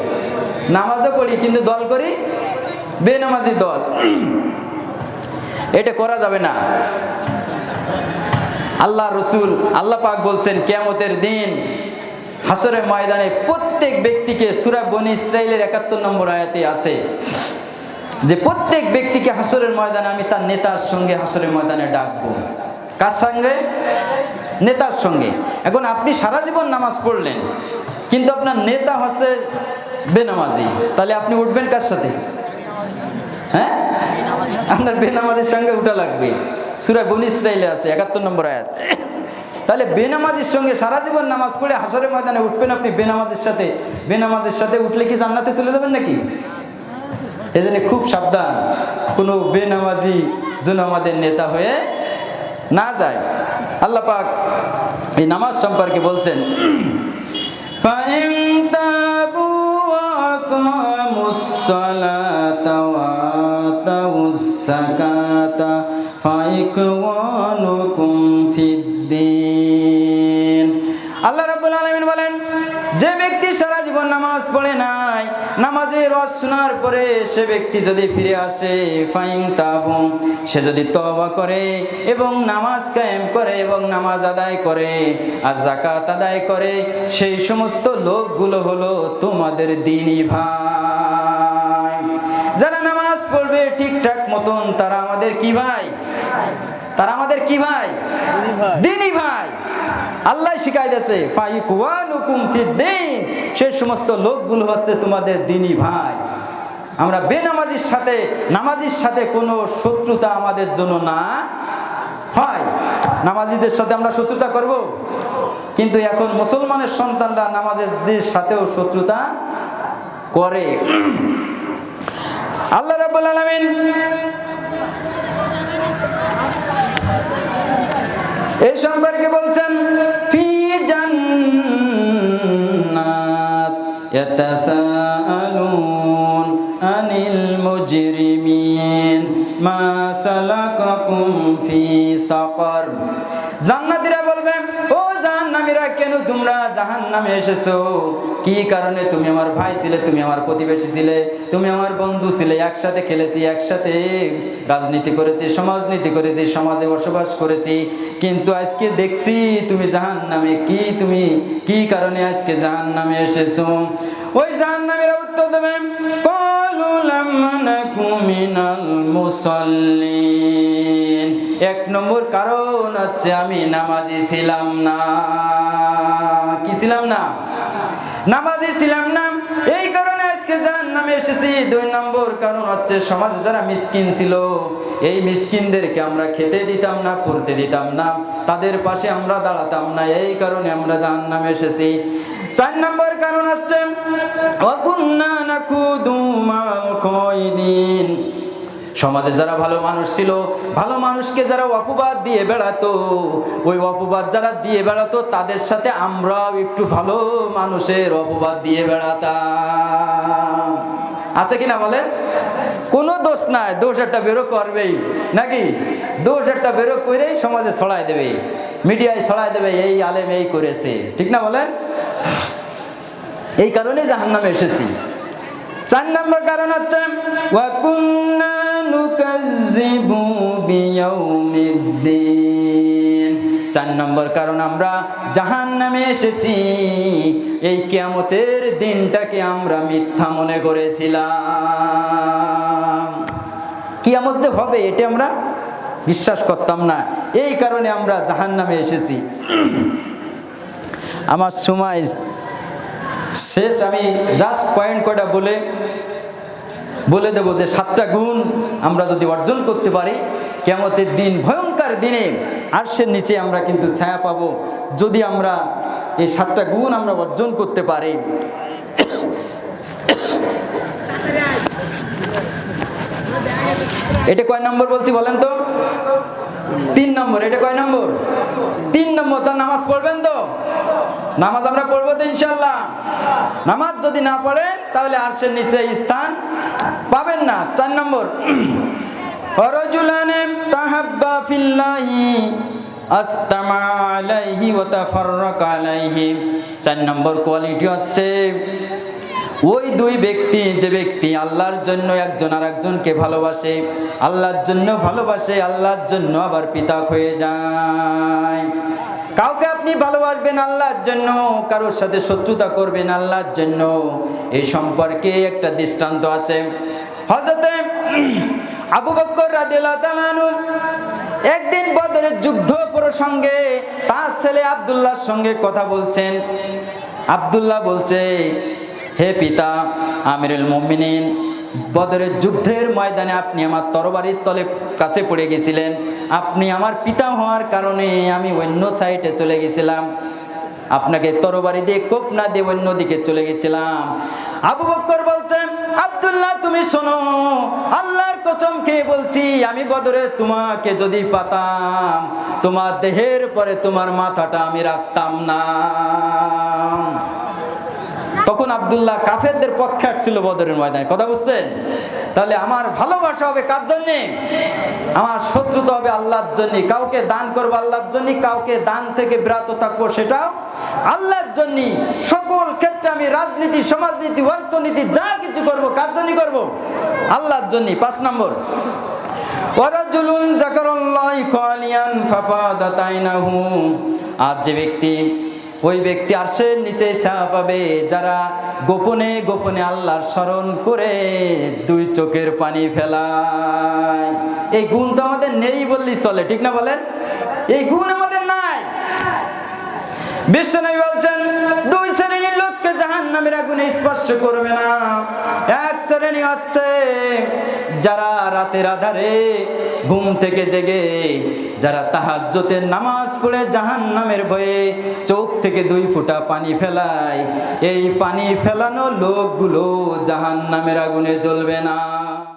Speaker 2: নামাজও পড়ি কিন্তু দল করি, বেনামাজি দল। এটা করা যাবে না। আল্লাহ রসুল, আল্লাহ পাক বলছেন, কিয়ামতের দিন হাসরের ময়দানে প্রত্যেক ব্যক্তিকে, সূরা বনী ইসরাঈলের 71 নম্বর আয়াতে আছে যে প্রত্যেক ব্যক্তিকে হাসরের ময়দানে আমি তার নেতার সঙ্গে হাসরের ময়দানে ডাকবো। কার সঙ্গে? নেতার সঙ্গে। এখন আপনি সারা জীবন নামাজ পড়লেন কিন্তু আপনার নেতা হচ্ছে বেনামাজি, তাহলে আপনি উঠবেন কার সাথে? হ্যাঁ, আপনার বেনামাজির সঙ্গে উঠা লাগবে। সূরা বনী ইসরাঈলে আছে 71 নম্বর আয়াত। তাহলে বেনামাজির সঙ্গে সারা জীবন নামাজ পড়ে হাসরের ময়দানে উঠবেন আপনি বেনামাজির সাথে। বেনামাজির সাথে উঠলে কি জান্নাতে চলে যাবেন নাকি? এজন্য খুব সাবধান, কোনো বেনামাজি যেন আমাদের নেতা হয়ে না যায়। আল্লাহ পাক এই নামাজ সম্পর্কে বলছেন, আল্লাহ রাব্বুল আলামিন বলেন, যে ব্যক্তি সারা জীবন নামাজ পড়ে নাই, নামাজের রস শোনার পরে সে ব্যক্তি যদি ফিরে আসে, ফাইন তাবু, সে যদি তওবা করে এবং নামাজ কায়েম করে এবং নামাজ আদায় করে আর যাকাত আদায় করে, সেই সমস্ত লোকগুলো হলো তোমাদের দ্বীনি ভাই। যারা নামাজ পড়বে ঠিকঠাক মতন, তারা আমাদের কি ভাই? তারা আমাদের কি ভাই? দ্বীনি ভাই। আল্লাহ শিখাই দিয়েছে, ফাইকুয়ানুকুম ফিদ্দীন, সেই সমস্ত লোকগুলো হচ্ছে তোমাদের দ্বীনি ভাই। আমরা বেনামাজির সাথে নামাজির সাথে কোনো শত্রুতা আমাদের জন্য না হয়। নামাজিদের সাথে আমরা শত্রুতা করব? কিন্তু এখন মুসলমানের সন্তানরা নামাজের সাথেও শত্রুতা করে। আল্লাহ রাব্বুল আলামিন এই সম্পর্কে বলছেন, ফি জান্নাত ইয়াতাসাআলুন আনিল মুজরিমিন মা সালাকাকুম ফি সাকার। জান্নাতীরা বলবে, ও জাহান্নামীরা, কেন তোমরা জাহান্নামে এসেছো? কি কারণে? তুমি আমার ভাই ছিলে, তুমি আমার প্রতিবেশী ছিলে, তুমি আমার বন্ধু ছিলে, একসাথে খেলেছি, একসাথে রাজনীতি করেছি, সমাজনীতি করেছি, সমাজে বসবাস করেছি, কিন্তু আজকে দেখছি তুমি জাহান্নামে। তুমি কি কারণে আজকে জাহান্নামে এসেছো? ওই জাহান্নামীরা উত্তর দেবে, ক্বালু লাম নাকু মিনাল মুসাল্লিন। এক নম্বর কারণ হচ্ছে আমি নামাজি ছিলাম না। কি ছিলাম না? নামাজি ছিলাম না, এই কারণে আজকে জাহান্নামে এসেছি। দুই নম্বর কারণ হচ্ছে সমাজে যারা মিসকিন ছিল, এই মিসকিনদেরকে আমরা খেতে দিতাম না, পড়তে দিতাম না, তাদের পাশে আমরা দাঁড়াতাম না, এই কারণে আমরা জাহান্নামে এসেছি। চার নম্বর কারণ হচ্ছে ওয়াকুন্না নাকুদু মাল কায়দিন। সমাজে যারা ভালো মানুষ ছিল, ভালো মানুষকে যারা অপবাদ দিয়ে বেড়াতো, ওই অপবাদ যারা দিয়ে বেড়াতো তাদের সাথে আমরাও একটু ভালো মানুষের অপবাদ দিয়ে বেড়াতাম। আছে কিনা বলেন? কোনো দোষ নাই, দোষ একটা বেরো করবেই নাকি? দোষ একটা বেরো করেই সমাজে ছড়াই দেবে, মিডিয়ায় ছড়াই দেবে, এই আলেম এই করেছে, ঠিক না বলেন? এই কারণে জাহান্নামে এসেছি। চার নম্বর কারণ হচ্ছে ওয়াকুন্না নুকাজ্জিবু বিয়াউমিদ্দিন। চার নম্বর কারণ আমরা জাহান্নামে এসেছি, এই কিয়ামতের দিনটাকে আমরা মিথ্যা মনে করেছিলাম। কিয়ামত যে হবে এটা আমরা বিশ্বাস করতাম না, এই কারণে আমরা জাহান্নামে এসেছি। আমার সময় শেষ, আমি জাস্ট পয়েন্ট কয়টা বলে দেবো যে 7টা গুণ আমরা যদি অর্জন করতে পারি, কিয়ামতের দিন, ভয়ঙ্কর দিনে আরশের নিচে আমরা কিন্তু ছায়া পাবো, যদি আমরা এই 7টা গুণ আমরা অর্জন করতে পারি। এটা কয় নম্বর বলছি বলেন তো? 3 নম্বর। এটা কয় নম্বর? 3 নম্বর। তার নামাজ পড়বেন তো? নামাজ আমরা পড়বো তো ইনশাআল্লাহ? নামাজ যদি না পড়েন তাহলে আরশের নিচে স্থান পাবেন না। 4 নম্বর, রাজুলান তাহাব্বা ফিল্লাহি আস্তামা আলাইহি ওয়া তাফাররাকা আলাইহি। 4 নম্বর কোয়ালিটি হচ্ছে ওই দুই ব্যক্তি, যে ব্যক্তি আল্লাহর জন্য একজন আর একজনকে ভালোবাসে, আল্লাহর জন্য ভালোবাসে, আল্লাহর জন্য আবার পৃথক হয়ে যায়। কাউকে আপনি ভালোবাসবেন আল্লাহর জন্য, কারোর সাথে শত্রুতা করবেন আল্লাহর জন্য। এই সম্পর্কে একটা দৃষ্টান্ত আছে। হযরতে আবু বকর রাদিয়াল্লাহু তাআলা আনহু একদিন বদরের যুদ্ধ প্রসঙ্গে তার ছেলে আব্দুল্লাহর সঙ্গে কথা বলছেন। আব্দুল্লাহ বলছে, হে পিতা আমিরুল মুমিনিন, বদরের যুদ্ধের ময়দানে আপনি আমার তরবারির তলে কাছে পড়ে গেছিলেন, আপনি আমার পিতা হওয়ার কারণে আমি অন্য সাইডে চলে গেছিলাম, আপনাকে তরবারি দিয়ে কোপ না দিয়ে অন্যদিকে চলে গেছিলাম। আবু বকর বলছেন, আব্দুল্লাহ তুমি শোনো, আল্লাহর কসম খেয়ে বলছি, আমি বদরে তোমাকে যদি পাতাম, তোমার দেহের পরে তোমার মাথাটা আমি রাখতাম না। তখন আব্দুল্লাহ কাফেরদের পক্ষে আসছিল বদরের ময়দানে, কথা বুঝছেন? তাহলে আমার ভালোবাসা হবে কার জন্যে? আমার শত্রুতা হবে আল্লাহর জন্য। কাউকে দান করবো আল্লাহর জন্য, কাউকে দান থেকে বিরত থাকবো সেটাও আল্লাহর জন্য। সকল ক্ষেত্রে আমি রাজনীতি, সমাজনীতি, অর্থনীতি যা কিছু করব কার জন্য করব? আল্লাহর জন্য। 5 নম্বর, ওয়ারাজুলুন যাকারাল্লাহি খালিয়ান ফাফাদাত আইনাহু। আর যে ব্যক্তি, ওই ব্যক্তি আরশের নিচে ছায়া পাবে যারা গোপনে গোপনে আল্লাহর স্মরণ করে 2 চোখের পানি ফেলায়। এই গুণ তো আমাদের নেই বললেই চলে, ঠিক না বলেন? এই গুণ আমাদের নাই। বিশ্বনবী বলছেন, 2 শ্রেণীর লোককে জাহান্নামের আগুনে স্পর্শ করবে না। এক শ্রেণী হচ্ছে যারা রাতের আধারে ঘুম থেকে জেগে যারা তাহাজ্জুদের নামাজ পড়ে জাহান্নামের ভয়ে চোখ থেকে 2 ফোঁটা পানি ফেলায়, এই পানি ফেলানো লোকগুলো জাহান্নামের আগুনে জ্বলবে না।